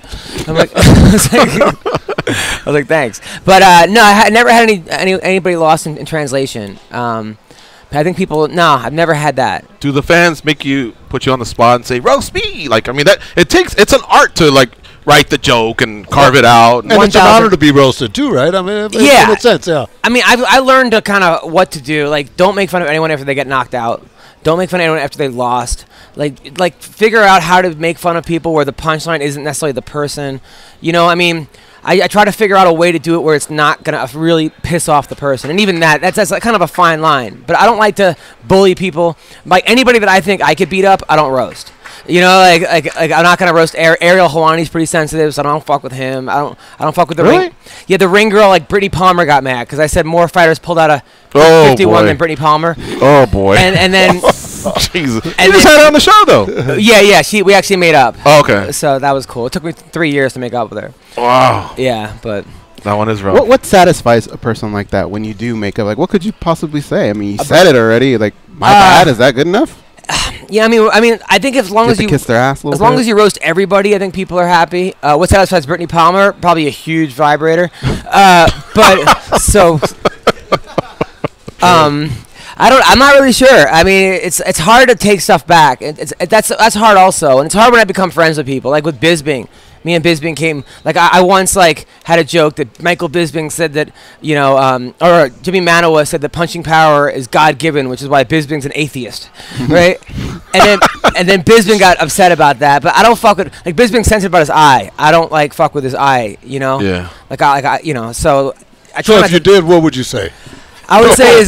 I'm like, I was like, thanks. But no, I never had anybody lost in translation. I think I've never had that. Do the fans put you on the spot and say, roast me? Like, I mean, it's an art to, like, write the joke and carve it out. And it's an honor to be roasted, too, right? I mean, in a sense, yeah. I mean, I learned to kind of what to do. Like, don't make fun of anyone after they get knocked out. Don't make fun of anyone after they lost. Like figure out how to make fun of people where the punchline isn't necessarily the person. I mean, I try to figure out a way to do it where it's not going to really piss off the person. And even that's like kind of a fine line. But I don't like to bully people. Like anybody that I think I could beat up, I don't roast. Like I'm not gonna roast Ariel Helwani's pretty sensitive, so I don't fuck with him. I don't fuck with the ring. Yeah, the ring girl, like Brittany Palmer, got mad because I said more fighters pulled out a 51 than Brittany Palmer. Oh boy. And then Jesus. You just had her on the show though. Yeah. We actually made up. Oh, okay. So that was cool. It took me 3 years to make up with her. Wow. Yeah, but that one is rough. What satisfies a person like that when you do make up? Like, what could you possibly say? I mean, you said it already. Like, my bad. Is that good enough? Yeah, I mean, I think as long as you kiss their ass a little as long as you roast everybody, I think people are happy. What satisfies Brittany Palmer? Probably a huge vibrator. But so, I'm not really sure. I mean, it's hard to take stuff back. That's hard also, and it's hard when I become friends with people. Like with Bisbing. Me and Bisbing came, like, I once, like, had a joke that Michael Bisbing said that, or Jimmy Manoa said that punching power is God-given, which is why Bisbing's an atheist, right? And then Bisbing got upset about that, but I don't fuck with, like, Bisbing's sensitive about his eye. I don't, like, fuck with his eye, Yeah. So if you did, what would you say? I would say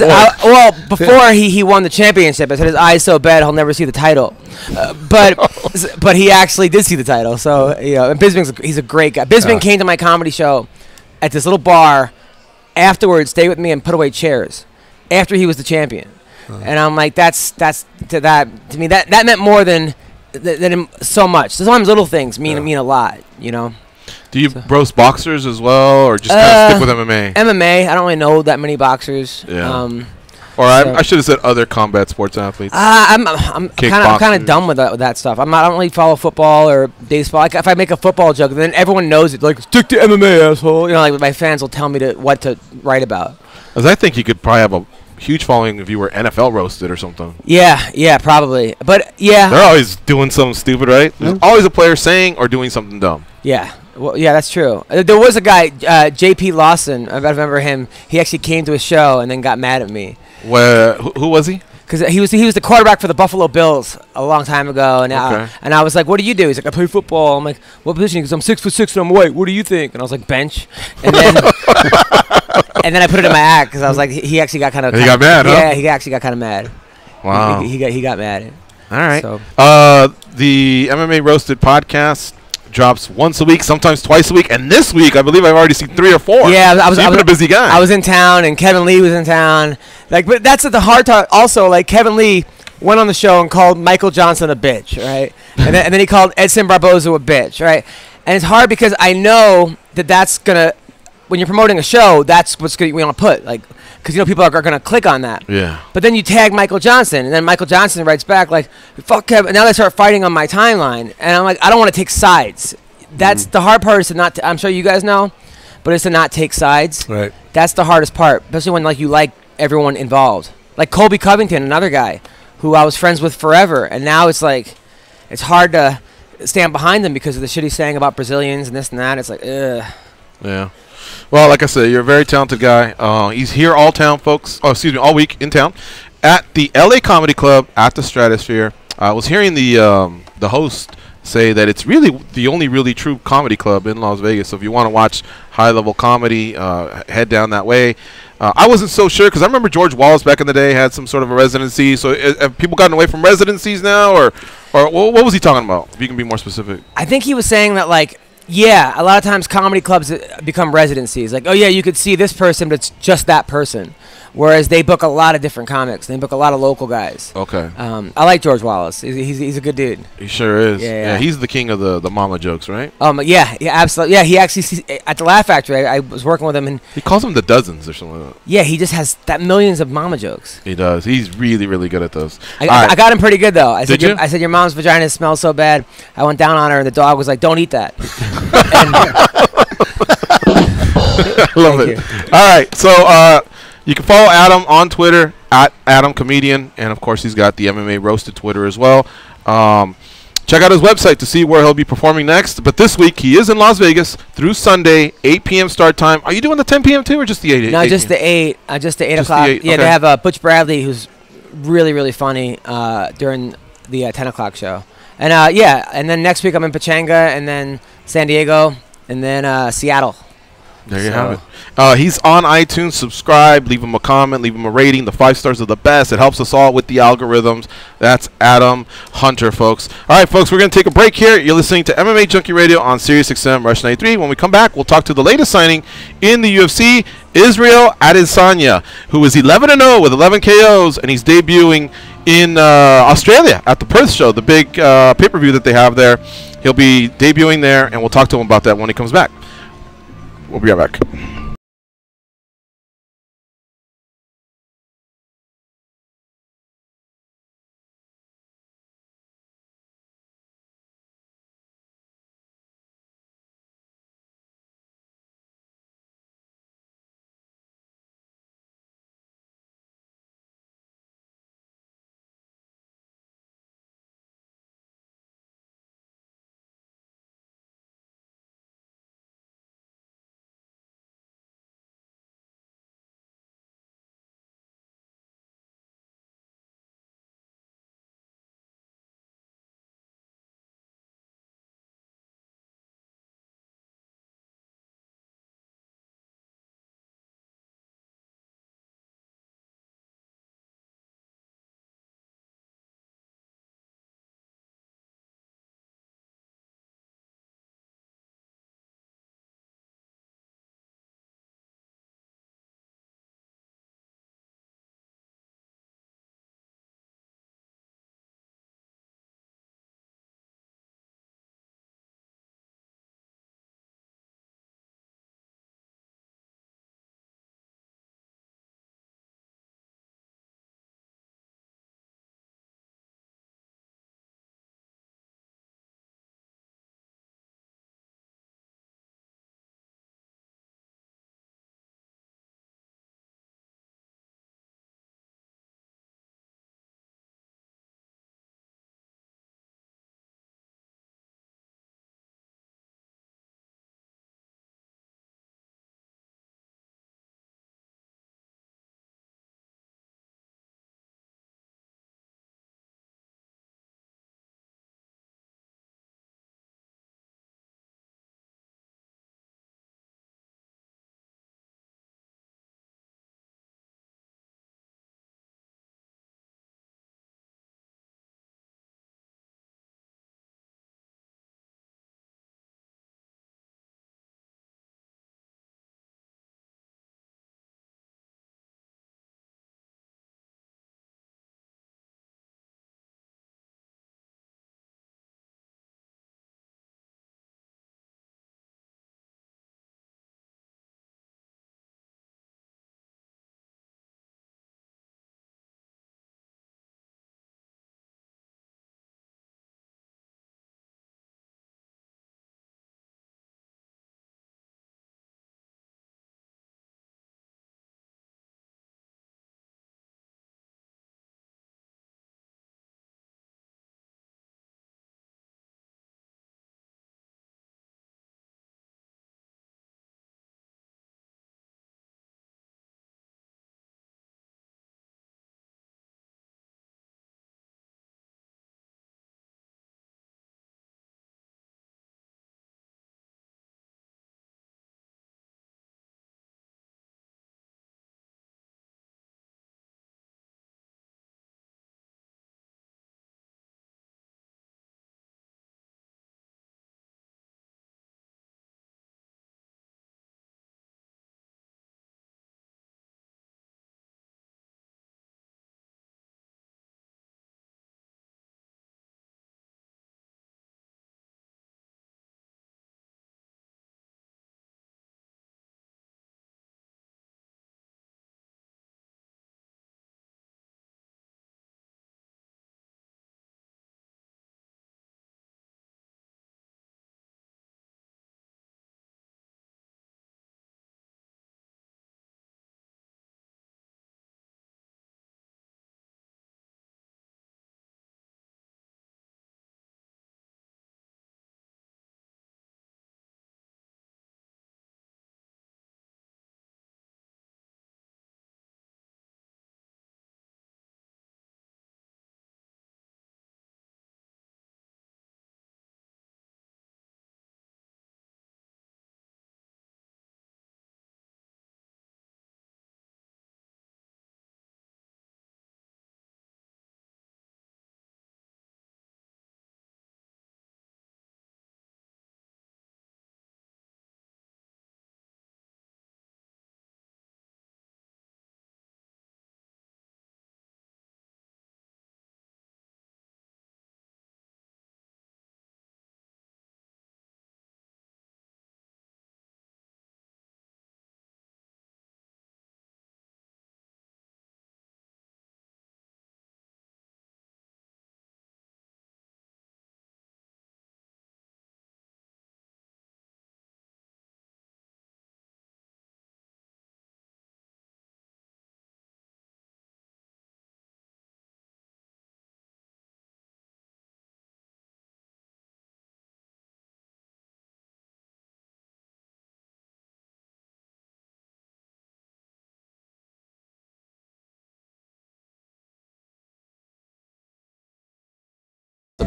before he won the championship, I said his eye's so bad he'll never see the title. But he actually did see the title. So and he's a great guy. Bisbing came to my comedy show at this little bar afterwards, stayed with me and put away chairs after he was the champion. And I'm like, to me that meant more than so much. Sometimes little things mean a lot, Do you roast boxers as well, or just kind of stick with MMA? MMA. I don't really know that many boxers. Yeah. I should have said other combat sports athletes. I'm kind of done with that stuff. I don't really follow football or baseball. Like, if I make a football joke, then everyone knows it. Like, stick to MMA, asshole. Like my fans will tell me what to write about. Because I think you could probably have a huge following if you were NFL roasted or something. Yeah, probably. But yeah, they're always doing something stupid, right? There's always a player saying or doing something dumb. Yeah. Well, yeah, that's true. There was a guy, J.P. Lawson. I remember him. He actually came to a show and then got mad at me. Who was he? Because he was the quarterback for the Buffalo Bills a long time ago, and I was like, "What do you do?" He's like, "I play football." I'm like, "What position?" Because I'm 6'6" and I'm white. What do you think? And I was like, "Bench." And then and then I put it in my act because I was like, he actually got kind of. He got mad. Yeah, he actually got kind of mad. Wow. He got mad. All right. So. The MMA Roasted podcast drops once a week, sometimes twice a week, and this week I believe I've already seen 3 or 4. Yeah, I was a busy guy. I was in town, and Kevin Lee was in town. But that's at the hard part. Also, Kevin Lee went on the show and called Michael Johnson a bitch, right? and then he called Edson Barboza a bitch, right? And it's hard because I know that's gonna, when you're promoting a show, that's what's we want to put, because people are going to click on that. Yeah. But then you tag Michael Johnson, and then Michael Johnson writes back "Fuck Kevin." Now they start fighting on my timeline, and I'm like, I don't want to take sides. That's the hard part. Is to not. I'm sure you guys know, but it's to not take sides. Right. That's the hardest part, especially when you like everyone involved. Like Colby Covington, another guy who I was friends with forever, and now it's hard to stand behind him because of the shit he's saying about Brazilians and this and that. It's like, ugh. Yeah. Well, like I said, you're a very talented guy. He's here all week in town at the LA Comedy Club at the Stratosphere. I was hearing the host say that it's really the only really true comedy club in Las Vegas. So if you want to watch high-level comedy, head down that way. I wasn't so sure because I remember George Wallace back in the day had some sort of a residency. So have people gotten away from residencies now, or what was he talking about? If you can be more specific. I think he was saying that, like, yeah, a lot of times comedy clubs become residencies. Like, oh yeah, you could see this person, but it's just that person. Whereas they book a lot of different comics. They book a lot of local guys. Okay. I like George Wallace. He's a good dude. He sure is. Yeah. He's the king of the mama jokes, right? Yeah, absolutely. Yeah, he actually at the Laugh Factory. I was working with him, and he calls them the dozens or something like that. Yeah, he just has that millions of mama jokes. He does. He's really, really good at those. I got him pretty good though. I said, Did you? I said your mom's vagina smells so bad. I went down on her, and the dog was like, "Don't eat that." I love it. All right, so you can follow Adam on Twitter at Adam Comedian, and of course he's got the MMA Roasted Twitter as well. Check out his website to see where he'll be performing next. But this week he is in Las Vegas through Sunday, 8 p.m. start time. Are you doing the 10 p.m. too, or just the 8? No, just the 8. Just the 8 Just o'clock. the 8, Yeah, okay. they have Butch Bradley, who's really, really funny during the 10 o'clock show. And and then next week I'm in Pachanga, and then San Diego, and then Seattle. There you have it. He's on iTunes. Subscribe. Leave him a comment. Leave him a rating. The 5 stars are the best. It helps us all with the algorithms. That's Adam Hunter, folks. All right, folks, we're going to take a break here. You're listening to MMA Junkie Radio on SiriusXM Rush 93. When we come back, we'll talk to the latest signing in the UFC, Israel Adesanya, who is 11-0 with 11 KOs, and he's debuting in Australia at the Perth show, the big pay-per-view that they have there. He'll be debuting there, and we'll talk to him about that when he comes back. We'll be right back.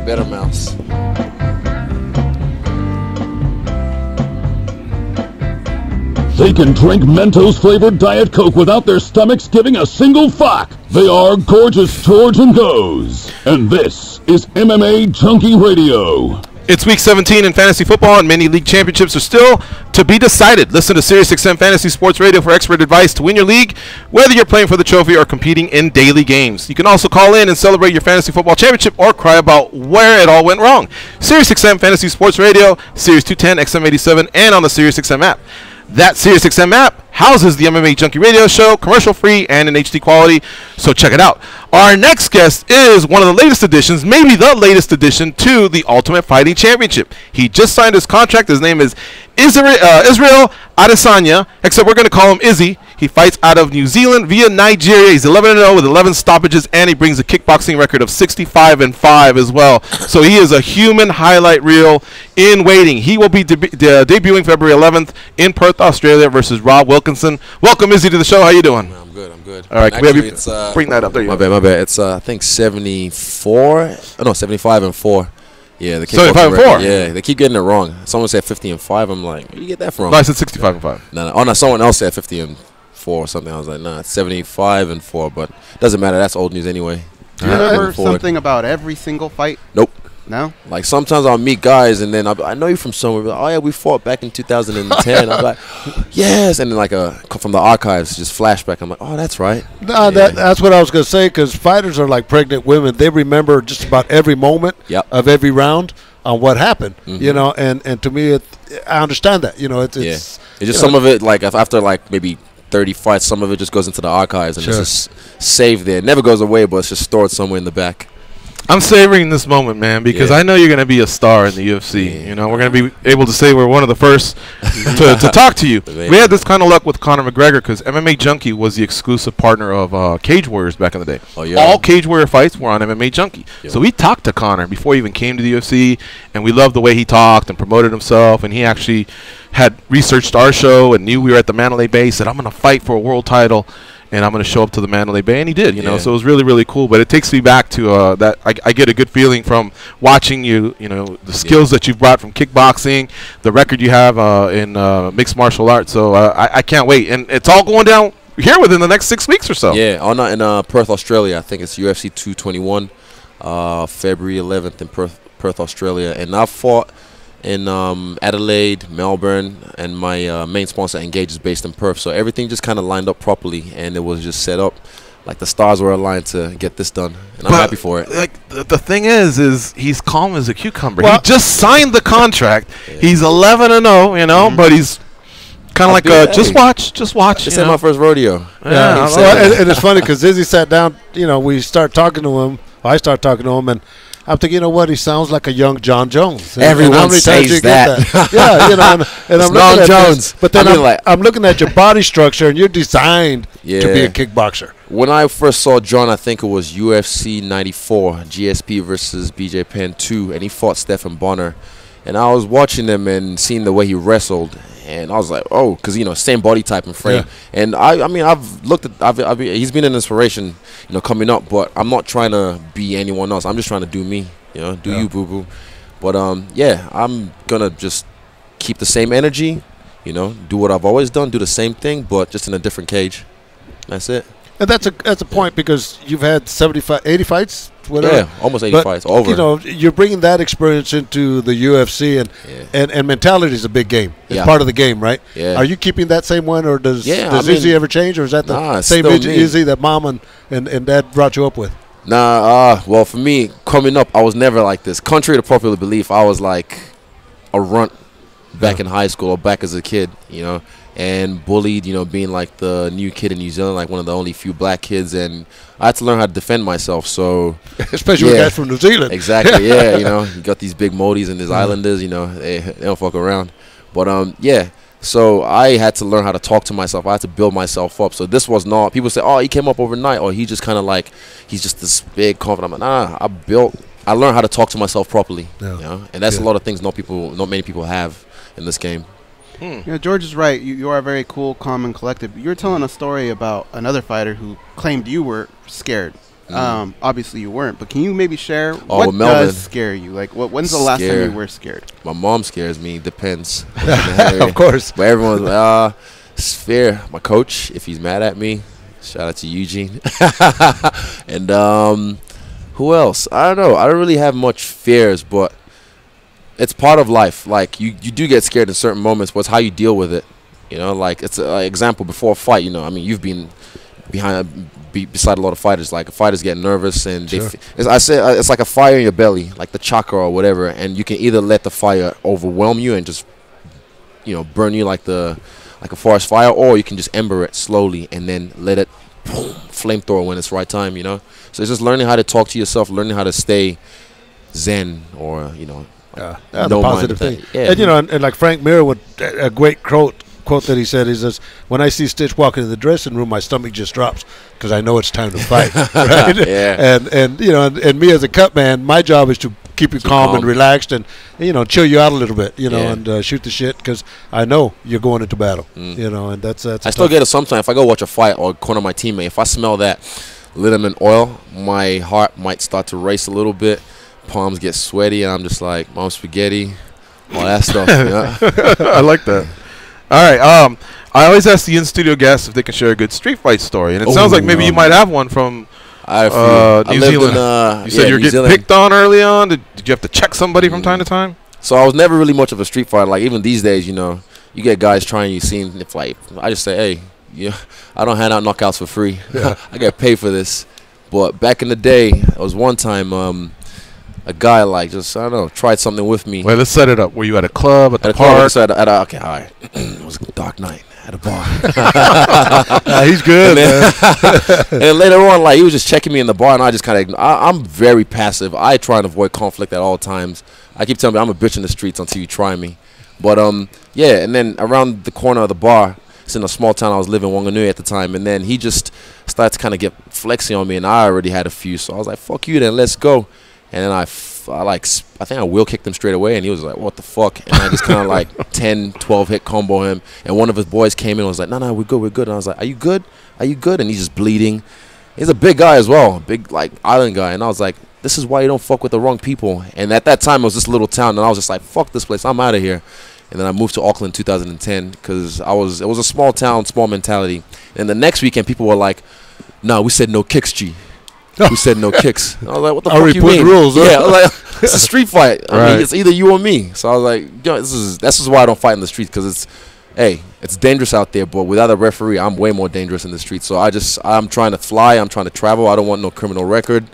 better mouse. They can drink Mentos-flavored Diet Coke without their stomachs giving a single fuck. They are Gorgeous George and Goes. And this is MMA Junkie Radio. It's Week 17 in fantasy football, and many league championships are still to be decided. Listen to SiriusXM Fantasy Sports Radio for expert advice to win your league, whether you're playing for the trophy or competing in daily games. You can also call in and celebrate your fantasy football championship or cry about where it all went wrong. SiriusXM Fantasy Sports Radio, Sirius 210, XM87, and on the SiriusXM app. That SiriusXM app houses the MMA Junkie Radio Show, commercial-free and in HD quality, so check it out. Our next guest is one of the latest additions, maybe the latest addition to the Ultimate Fighting Championship. He just signed his contract. His name is Israel Adesanya, except we're going to call him Izzy. He fights out of New Zealand via Nigeria. He's 11-0 with 11 stoppages, and he brings a kickboxing record of 65-5 as well. So he is a human highlight reel in waiting. He will be debuting February 11th in Perth, Australia versus Rob Wilkinson. Welcome, Izzy, to the show. How you doing? I'm good. I'm good. All right, actually, can we have you bring that up? There you go. My bad. It's I think 75-4. Yeah, the 75-4. Yeah, they keep getting it wrong. Someone said 50-5. I'm like, where you get that from? No, I said 65-5. No. Oh no, someone else said 50-4 or something. I was like, nah, it's 75-4. But it doesn't matter. That's old news anyway. Do you remember something about every single fight? Nope. No? Like sometimes I'll meet guys and then I know you from somewhere. Like, oh yeah, we fought back in 2010. I'm like, yes, and then like from the archives, just flashback. I'm like, oh, that's right. No, that's what I was gonna say, because fighters are like pregnant women. They remember just about every moment of every round on what happened. You know, and to me, I understand that. You know, it's just some of it like after like maybe 30 fights, some of it just goes into the archives and it's just saved there. It never goes away, but it's just stored somewhere in the back. I'm savoring this moment, man, because I know you're going to be a star in the UFC. You know, we're going to be able to say we're one of the first to talk to you. We had this kind of luck with Conor McGregor because MMA Junkie was the exclusive partner of Cage Warriors back in the day. Oh, yeah. All Cage Warrior fights were on MMA Junkie. So we talked to Conor before he even came to the UFC, and we loved the way he talked and promoted himself, and he actually had researched our show and knew we were at the Mandalay Bay, said, I'm going to fight for a world title. And I'm going to show up to the Mandalay Bay, and he did, you know. So it was really, really cool. But it takes me back to that. I get a good feeling from watching you, you know, the skills that you've brought from kickboxing, the record you have in mixed martial arts. So I can't wait. And it's all going down here within the next 6 weeks or so. Yeah, in Perth, Australia. I think it's UFC 221, February 11th in Perth, Australia. And I've fought in Adelaide, Melbourne, and my main sponsor Engage is based in Perth, so everything just kind of lined up properly, and it was just set up like the stars were aligned to get this done, and I'm happy for it. Like the thing is he's calm as a cucumber. Well, he just signed the contract. He's 11-0, you know, but he's kind of like just watch. This ain't my first rodeo. And it's funny because Izzy sat down. You know, we start talking to him. I start talking to him, and I'm thinking, you know what? He sounds like a young John Jones. Everyone says that. Yeah, you know, and I'm looking at Jones. But then I'm looking at your body structure, and you're designed to be a kickboxer. When I first saw John, I think it was UFC 94, GSP versus BJ Penn 2, and he fought Stephan Bonner. And I was watching him and seeing the way he wrestled, and I was like, oh, because, you know, same body type and frame. Yeah. And I mean, I've looked at, he's been an inspiration, you know, coming up, but I'm not trying to be anyone else. I'm just trying to do me, you know, do you, boo-boo. But, yeah, I'm going to just keep the same energy, you know, do what I've always done, do the same thing, but just in a different cage. That's it. And that's a point, because you've had 80 fights, whatever. Yeah, almost 80 fights, over. You know, you're bringing that experience into the UFC, and mentality is a big game. It's part of the game, right? Yeah. Are you keeping that same one, or does Izzy ever change, or is that the same Izzy that Mom and Dad brought you up with? Nah, well, for me, coming up, I was never like this. Contrary to popular belief, I was like a runt back in high school or back as a kid, you know. And bullied, you know, being like the new kid in New Zealand, like one of the only few black kids, and I had to learn how to defend myself. So, especially with guys from New Zealand, exactly, yeah, you know, you got these big Modis and these Islanders, you know, they don't fuck around. But yeah, so I had to learn how to talk to myself. I had to build myself up. So this was not, people say, oh, he came up overnight, or he just kind of like, he's just this big confident. I'm like, nah, I learned how to talk to myself properly, you know, and that's a lot of things not many people have in this game. You know, George is right. You are very cool, calm, and collected. You're telling a story about another fighter who claimed you were scared. Obviously, you weren't, but can you maybe share what does scare you? Like, when's the last time you were scared? My mom scares me. Depends. Of course. But everyone's like, it's fair. My coach, if he's mad at me, shout out to Eugene. And who else? I don't know. I don't really have much fears, but it's part of life. Like, you do get scared in certain moments, but it's how you deal with it. You know, like, it's an example before a fight. You know, I mean, you've been beside a lot of fighters. Like, fighters get nervous, and it's like a fire in your belly, like the chakra or whatever, and you can either let the fire overwhelm you and just, you know, burn you like a forest fire, or you can just ember it slowly and then let it flamethrower when it's the right time, you know. So it's just learning how to talk to yourself, learning how to stay zen, or, you know, the positive thing. Yeah. And, you know, and like Frank Mir, with a great quote that he said, he says, when I see Stitch walk into the dressing room, my stomach just drops because I know it's time to fight. Right? Yeah. And you know, and me as a cut man, my job is to keep you calm and relaxed, and, you know, chill you out a little bit, you know, and shoot the shit, because I know you're going into battle, you know, and that's I still get it sometimes. If I go watch a fight or corner my teammate, if I smell that liniment oil, my heart might start to race a little bit, palms get sweaty, and I'm just like, mom spaghetti, all that stuff. You know? I like that. All right. I always ask the in-studio guests if they can share a good street fight story, and it sounds like maybe you might have one from New Zealand. You said you were getting picked on early on. Did you have to check somebody from time to time? So I was never really much of a street fighter. Like, even these days, you know, you get guys trying you. Seeing if, like, I just say, hey, yeah, I don't hand out knockouts for free. Yeah. I get paid for this. But back in the day, it was one time a guy, like, just, I don't know, tried something with me. Wait, let's set it up. Were you at a club, at the park? Okay, all right. It was a dark night at a bar. He's good, man. And later on, like, he was just checking me in the bar, and I just kind of, I'm very passive. I try and avoid conflict at all times. I keep telling me I'm a bitch in the streets until you try me. But, yeah, and then around the corner of the bar, it's in a small town I was living in, Wanganui at the time, and then he just started to kind of get flexing on me, and I already had a few, so I was like, fuck you then, let's go. And then I think I wheel kicked him straight away, and he was like, what the fuck? And I just kind of like 10, 12 hit combo him, and one of his boys came in and was like, no, we're good. And I was like, are you good? And he's just bleeding. He's a big guy as well, big, like, island guy, and I was like, this is why you don't fuck with the wrong people. And at that time, it was this little town, and I was just like, fuck this place, I'm out of here. And then I moved to Auckland in 2010 because it was a small town, small mentality. And the next weekend, people were like, no, we said no kicks, G. We said no kicks. I was like, what the fuck you mean? Rules, yeah, I was like, it's a street fight. I mean, it's either you or me. So I was like, yo, this is why I don't fight in the streets, because it's dangerous out there, but without a referee, I'm way more dangerous in the streets. So I'm trying to fly, I'm trying to travel. I don't want no criminal record.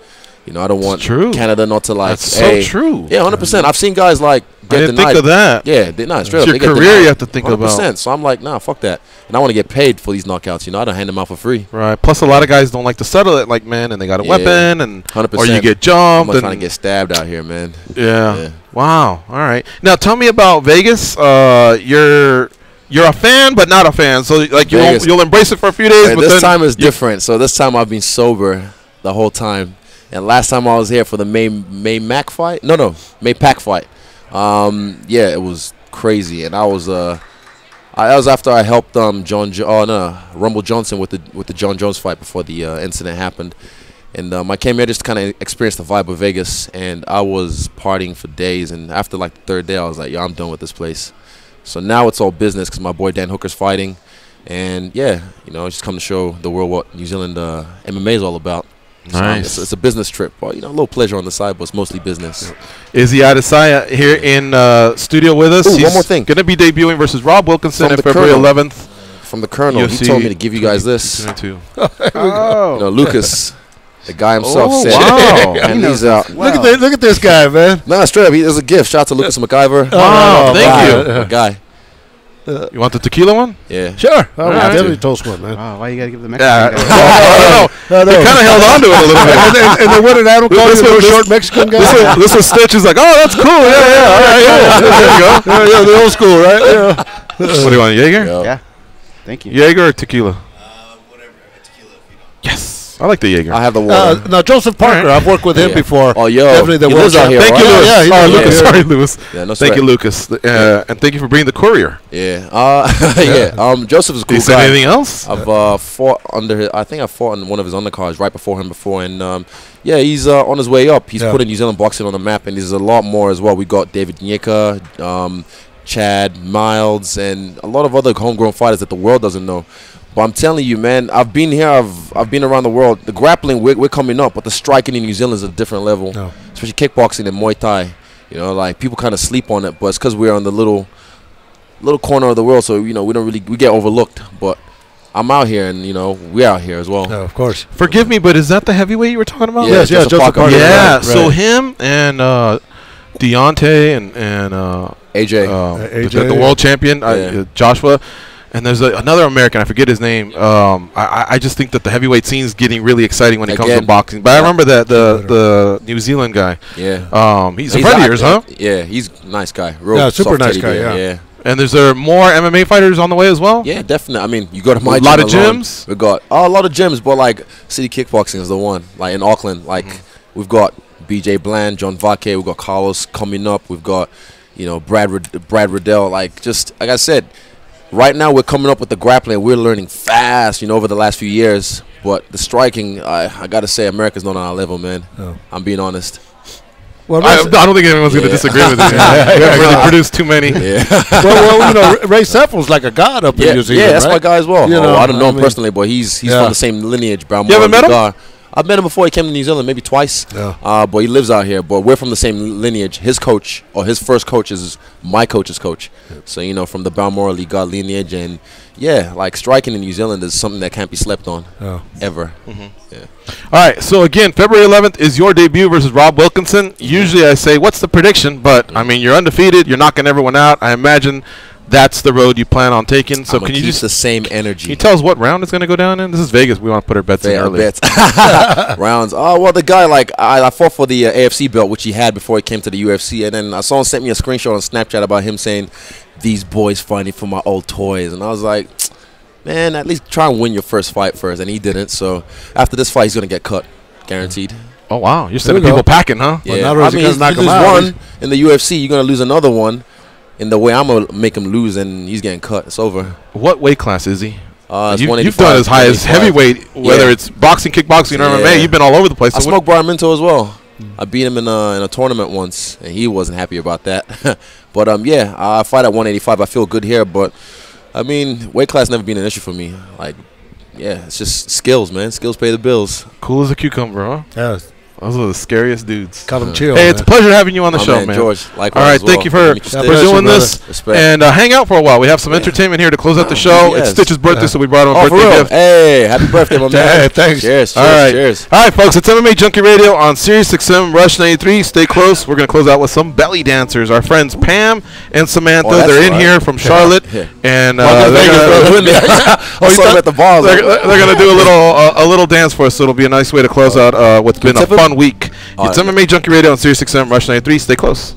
You know, I don't want Canada not to, like, that's so true. Yeah, 100%. I've seen guys, like, get denied. Think of that. Yeah, straight up. It's your career you have to think 100%. about. So I'm like, nah, fuck that. And I want to get paid for these knockouts. You know, I don't hand them out for free. Right. Plus, a lot of guys don't like to settle it, like, man, and they got a weapon, and 100%. Or you get jumped. I'm trying to get stabbed out here, man. Yeah. Wow. All right. Now, tell me about Vegas. You're a fan, but not a fan. So, like, you'll embrace it for a few days. But this time is different. So this time I've been sober the whole time. And last time I was here for the May Pack fight. Yeah, it was crazy, and I was after I helped Rumble Johnson with the John Jones fight before the incident happened, and I came here just to kind of experience the vibe of Vegas, and I was partying for days, and after like the third day, I was like, yo, I'm done with this place. So now it's all business because my boy Dan Hooker's fighting, and yeah, you know, just come to show the world what New Zealand MMA is all about. Nice. So it's a business trip, but, you know, a little pleasure on the side, but it's mostly business. Izzy Adesanya here in studio with us. Ooh, one more thing. Going to be debuting versus Rob Wilkinson on February 11th. From the Colonel, UFC. he told me to give you guys this. You know, Lucas, the guy himself said. Wow. And he's out. Look at this guy, man. Nah, straight up, there's a gift. Shout out to Lucas McIver. Wow, thank you. The guy. You want the tequila one? Yeah. Sure. Definitely toast one, man. Oh, why you got to give the Mexican guy? No. He kind of held on to it a little bit. and then what did Adam call you, short Mexican guy? This was Stitch. He's like, oh, that's cool. Yeah. All right, cool. There you go. Yeah, the old school, right? Yeah. What do you want, Jaeger? Yeah. Thank you. Jaeger or tequila? Whatever. Tequila if you don't. Yes. Yes. I like the Jaeger. I have the water. Now, Joseph Parker, I've worked with him before. Oh, yo. Definitely the He world lives out here, Thank you, right? Lewis. Yeah, Lucas. Sorry, Lewis. Yeah, no thank sweat. you, Lucas. And thank you for bringing the courier. Yeah. Joseph is a cool He said guy. anything else? I've fought under his, I think I fought in one of his undercards right before him before, and yeah, he's on his way up. He's putting New Zealand boxing on the map, and there's a lot more as well. We got David Nyeka, Chad Miles, and a lot of other homegrown fighters that the world doesn't know. But I'm telling you, man, I've been here. I've been around the world. The grappling, we're coming up, but the striking in New Zealand is a different level, especially kickboxing and Muay Thai. You know, like people kind of sleep on it, but it's because we're on the little corner of the world, so you know we get overlooked. But I'm out here, and you know we're out here as well. Yeah, of course. Forgive me, but is that the heavyweight you were talking about? Yes, Joseph Parker. Yeah. Right. So him and Deontay and AJ, the world champion Joshua. And there's another American, I forget his name. I just think that the heavyweight scene is getting really exciting when it comes to boxing. But I remember that the New Zealand guy. Yeah. He's a friend of yours, huh? Yeah, he's a nice guy. Real super nice guy. Yeah. And there's more MMA fighters on the way as well? Yeah, definitely. I mean, you go to my a lot of alone, gyms? We got a lot of gyms, but like City Kickboxing is the one. Like in Auckland, like we've got BJ Bland, John Vake, we've got Carlos coming up, we've got Brad Riddell. Like I said, right now we're coming up with the grappling. We're learning fast, over the last few years. But the striking, I gotta say, America's not on our level, man. Oh. I'm being honest. Well, I don't think anyone's going to disagree with you. We haven't really produced too many. Yeah. well, Ray Seffel's like a god up in New Zealand. Yeah, that's right? my guy as well. I don't know him mean, personally, but he's from the same lineage. You haven't met him? I've met him before. He came to New Zealand maybe twice. Yeah. But he lives out here. But we're from the same lineage. His coach, or his first coach, is my coach's coach. Yeah. So, from the Balmoral God lineage. And, yeah, like striking in New Zealand is something that can't be slept on ever. Yeah. All right, so again, February 11th is your debut versus Rob Wilkinson. Usually I say, what's the prediction? But, I mean, you're undefeated. You're knocking everyone out. I imagine that's the road you plan on taking. So can you just the same energy? Can you tell us what round it's going to go down in? This is Vegas. We want to put our bets in early. Rounds. Oh, well, the guy, I fought for the AFC belt, which he had before he came to the UFC. And then someone sent me a screenshot on Snapchat about him saying, these boys fighting for my old toys. And I was like, man, at least try and win your first fight first. And he didn't. So after this fight, he's going to get cut. Guaranteed. Oh, wow. You're sending people packing, huh? Yeah. Well, you lose one in the UFC, you're going to lose another one. In the way I'm going to make him lose, and he's getting cut. It's over. What weight class is he? You've done as high as heavyweight, whether it's boxing, kickboxing, or MMA. You've been all over the place. I smoked Brian Minto as well. I beat him in a tournament once, and he wasn't happy about that. But, I fight at 185. I feel good here, but, I mean, weight class never been an issue for me. It's just skills, man. Skills pay the bills. Cool as a cucumber, huh? Yeah. Those are the scariest dudes. Call them chill. Hey, it's a pleasure having you on the show, man. George, likewise. All right, thank you for doing this. Respect. And hang out for a while. We have some entertainment here to close out the show. It's Stitch's birthday, so we brought him a birthday gift. Hey, happy birthday, my man. Hey, thanks. Cheers. All right. Cheers. All right, folks. It's MMA Junkie Radio on Sirius XM Rush 93. Stay close. We're going to close out with some belly dancers. Our friends Pam and Samantha. They're in here from Charlotte. And they're going to do a little dance for us, so it'll be a nice way to close out what's been a fun week. It's MMA Junkie Radio on Sirius XM Rush 93. Stay close.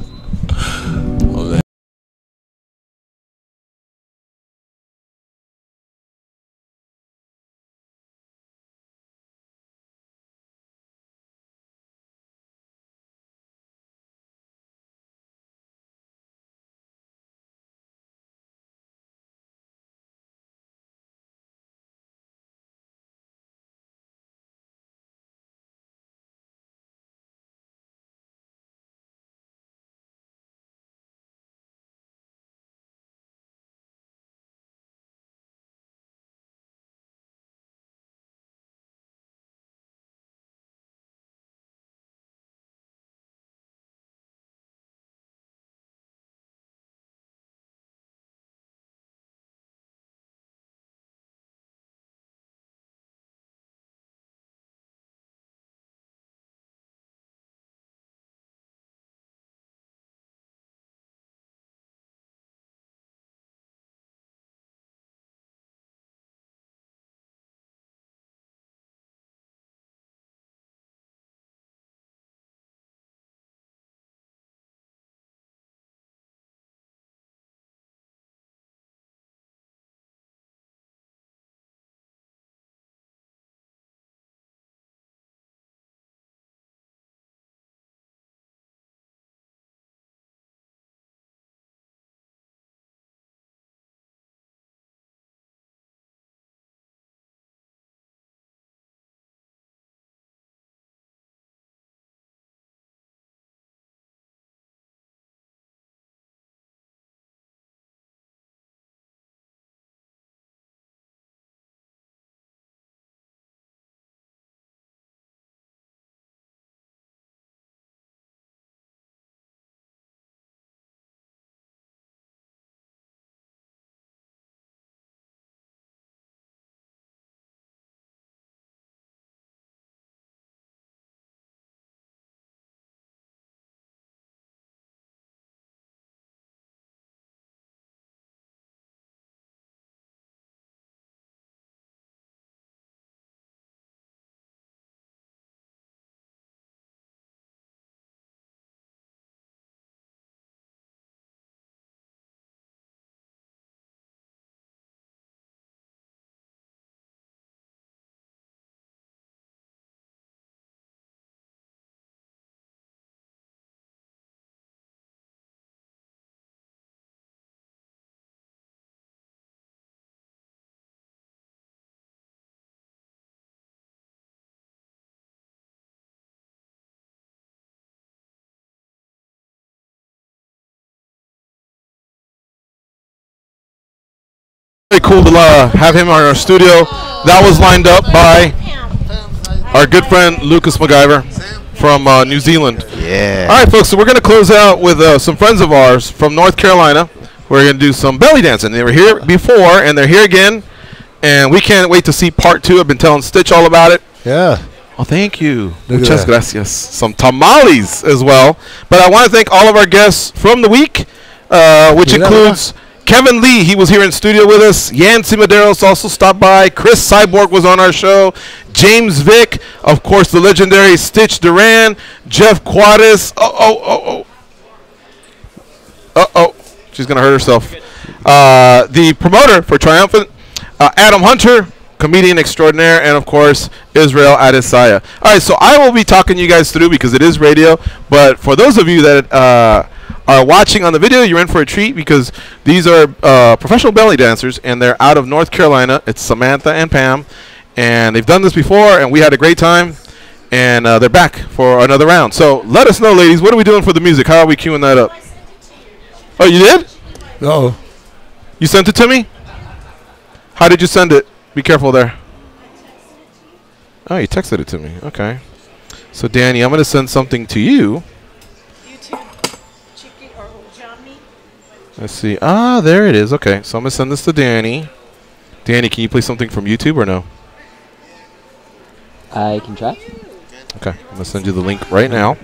Very cool to have him in our studio. That was lined up by our good friend Lucas MacGyver from New Zealand. Yeah. All right, folks, so we're going to close out with some friends of ours from North Carolina. We're going to do some belly dancing. They were here before, and they're here again. And we can't wait to see part 2. I've been telling Stitch all about it. Yeah. Oh, thank you. Muchas gracias. Some tamales as well. But I want to thank all of our guests from the week, which includes Kevin Lee. He was here in studio with us. Yancy Medeiros also stopped by. Chris Cyborg was on our show. James Vick. Of course, the legendary Stitch Duran. Geoff Quares. She's going to hurt herself. The promoter for Triumphant, Adam Hunter, comedian extraordinaire, and of course Israel Adesanya. All right, so I will be talking you guys through because it is radio, but for those of you that are watching on the video, you're in for a treat because these are professional belly dancers, and they're out of North Carolina. It's Samantha and Pam, and they've done this before, and we had a great time, and they're back for another round. So let us know, ladies, what are we doing for the music? How are we queuing that up? Oh, you did? No. You sent it to me? How did you send it? Be careful there. Oh, you texted it to me. Okay. So, Danny, I'm going to send something to you. Let's see. Ah, there it is. Okay. So, I'm going to send this to Danny. Danny, can you play something from YouTube or no? I can try. Okay. I'm going to send you the link right now.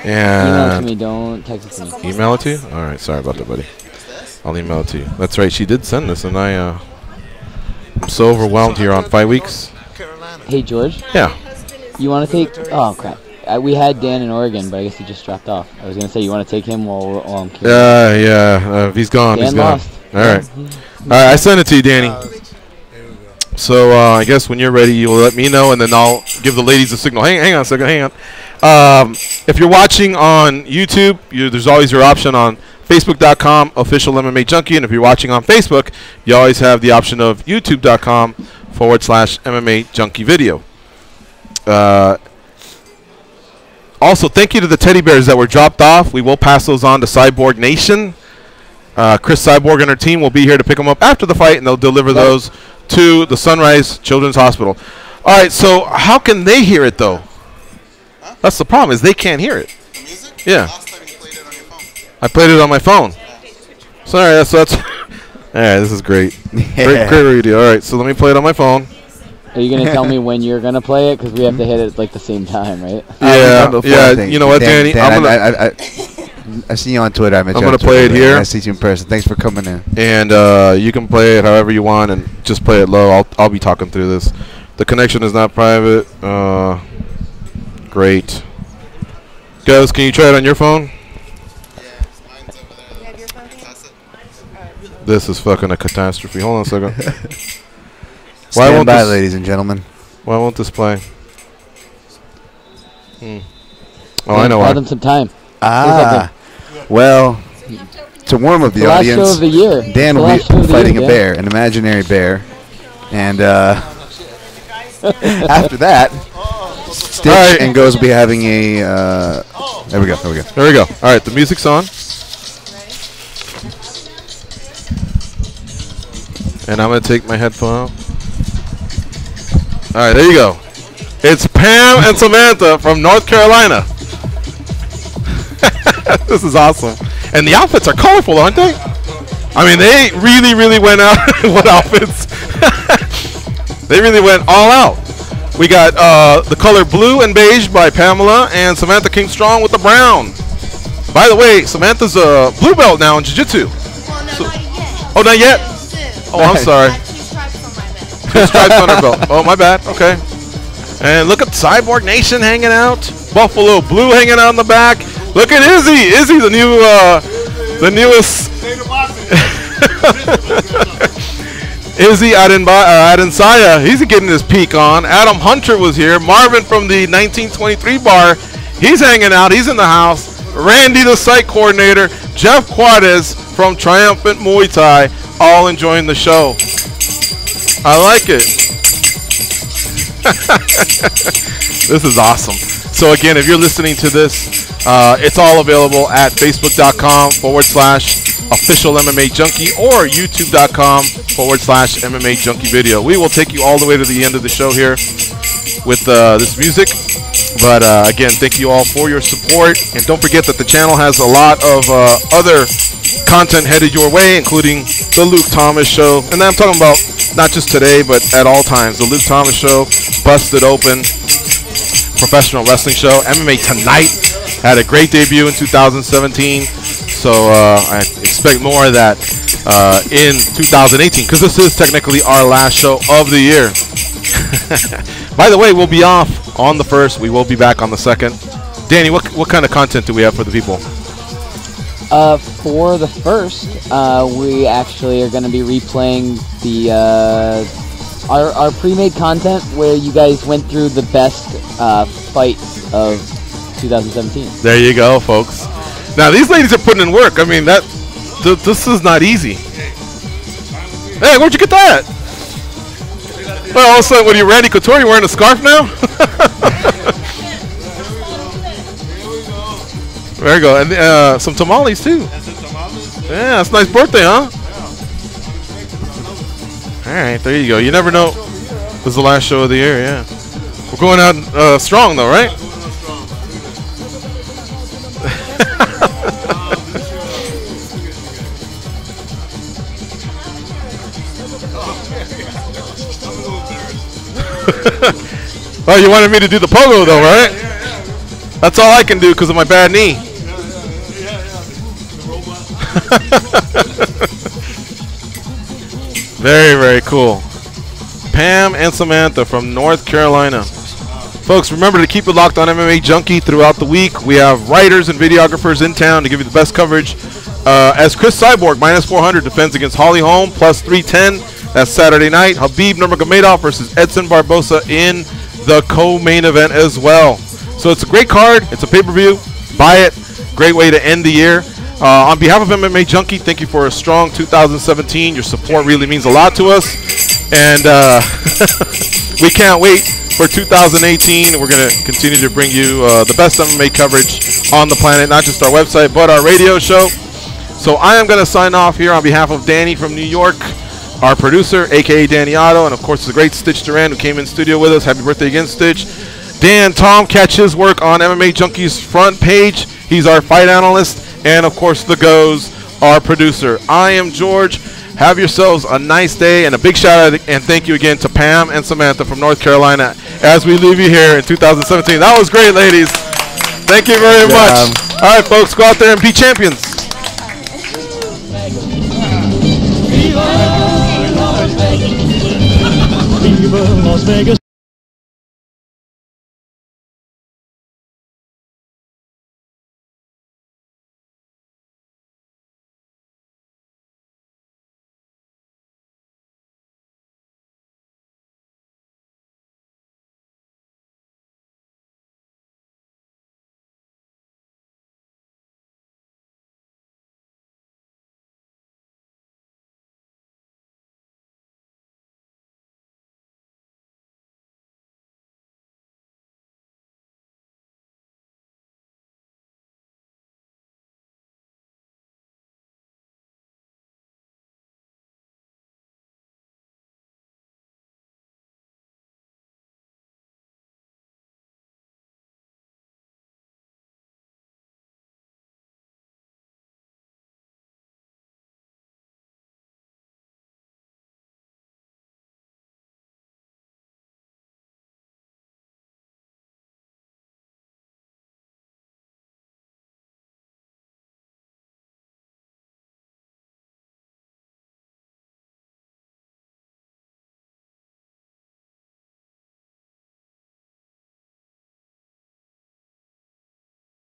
Email it And to me. Don't text it to me. email it to you? All right. Sorry about that, buddy. I'll email it to you. That's right. She did send this, and I'm so overwhelmed here on 5 weeks. Hey, George? Yeah. You want to take... Oh, crap. We had Dan in Oregon, but I guess he just dropped off. I was going to say, you want to take him while I'm curious? Yeah. He's gone. Dan He's gone. lost. All right. All right. I sent it to you, Danny. So I guess when you're ready, you'll let me know, and then I'll give the ladies a signal. Hang on a second. Hang on. If you're watching on YouTube, there's always your option on Facebook.com official MMA Junkie, and if you're watching on Facebook, you always have the option of YouTube.com/MMA Junkie video. Also, thank you to the teddy bears that were dropped off. We will pass those on to Cyborg Nation. Chris Cyborg and her team will be here to pick them up after the fight, and they'll deliver those to the Sunrise Children's Hospital. All right, so how can they hear it, though? That's the problem, is they can't hear it. The music? Yeah. I played it on my phone. Sorry, that's all right, this is great. Great radio. All right, so let me play it on my phone. Are you going to tell me when you're going to play it? Because we have to hit it like the same time, right? Yeah. You know what, Danny? I've seen you on Twitter. I'm going to play it here. I see you in person. Thanks for coming in. And you can play it however you want, and just play it low. I'll be talking through this. The connection is not private. Great. Guys, can you try it on your phone? This is fucking a catastrophe. Hold on a second. Stand by, ladies and gentlemen. Why won't this play? Oh, I know why. Buy them some time. Well, to warm up the audience, last show of the year. Dan will be fighting a bear, an imaginary bear, and after that, Stitch and Goes will be having a. There we go. There we go. All right, the music's on. And I'm going to take my headphone out. All right, there you go. It's Pam and Samantha from North Carolina. This is awesome. And the outfits are colorful, aren't they? I mean, they really, really went out. What outfits? They really went all out. We got the color blue and beige by Pamela, and Samantha King Strong with the brown. By the way, Samantha's a blue belt now in Jiu-Jitsu. Oh, not yet? Oh, I'm sorry. 2 stripes on her belt. Oh, my bad. Okay. And look at Cyborg Nation hanging out. Buffalo Blue hanging out in the back. Look at Izzy. Izzy, the newest. Izzy Adesanya. He's getting his peak on. Adam Hunter was here. Marvin from the 1923 bar. He's hanging out. He's in the house. Randy, the site coordinator. Geoff Quares from Triumphant Muay Thai. All enjoying the show. I like it. This is awesome. So again, if you're listening to this, it's all available at facebook.com/MMA official MMA Junkie or youtube.com/MMA Junkie video. We will take you all the way to the end of the show here with this music. But again, thank you all for your support. And don't forget that the channel has a lot of other content headed your way, including the Luke Thomas Show. And I'm talking about not just today, but at all times. The Luke Thomas Show, Busted Open, professional wrestling show. MMA Tonight had a great debut in 2017. So I expect more of that in 2018, because this is technically our last show of the year. By the way, we'll be off on the 1st. We will be back on the 2nd. Danny, what kind of content do we have for the people? For the 1st, we actually are going to be replaying the our pre-made content where you guys went through the best fights of 2017. There you go, folks. Now these ladies are putting in work. I mean, this is not easy. Hey, where'd you get that? Well, all of a sudden, what are you, Randy Couture? You wearing a scarf now? There you go. And some tamales, too. Yeah, that's a nice birthday, huh? All right, there you go. You never know. This is the last show of the year, yeah. We're going out strong, though, right? Oh, you wanted me to do the pogo, though, right? That's all I can do because of my bad knee. Very, very cool. Pam and Samantha from North Carolina. Folks, remember to keep it locked on MMA Junkie throughout the week. We have writers and videographers in town to give you the best coverage. As Chris Cyborg, -400, defends against Holly Holm, +310. That's Saturday night. Habib Nurmagomedov versus Edson Barbosa in the co-main event as well. So it's a great card. It's a pay-per-view. Buy it. Great way to end the year. On behalf of MMA Junkie, thank you for a strong 2017. Your support really means a lot to us. And we can't wait for 2018. We're going to continue to bring you the best MMA coverage on the planet, not just our website, but our radio show. So I am going to sign off here on behalf of Danny from New York, our producer, a.k.a. Danny Otto, and, of course, the great Stitch Duran, who came in studio with us. Happy birthday again, Stitch. Tom, catch his work on MMA Junkie's front page. He's our fight analyst. And, of course, the Goes, our producer. I am George. Have yourselves a nice day, and a big shout out and thank you again to Pam and Samantha from North Carolina as we leave you here in 2017. That was great, ladies. Thank you very much. All right, folks, go out there and be champions. Viva Las Vegas.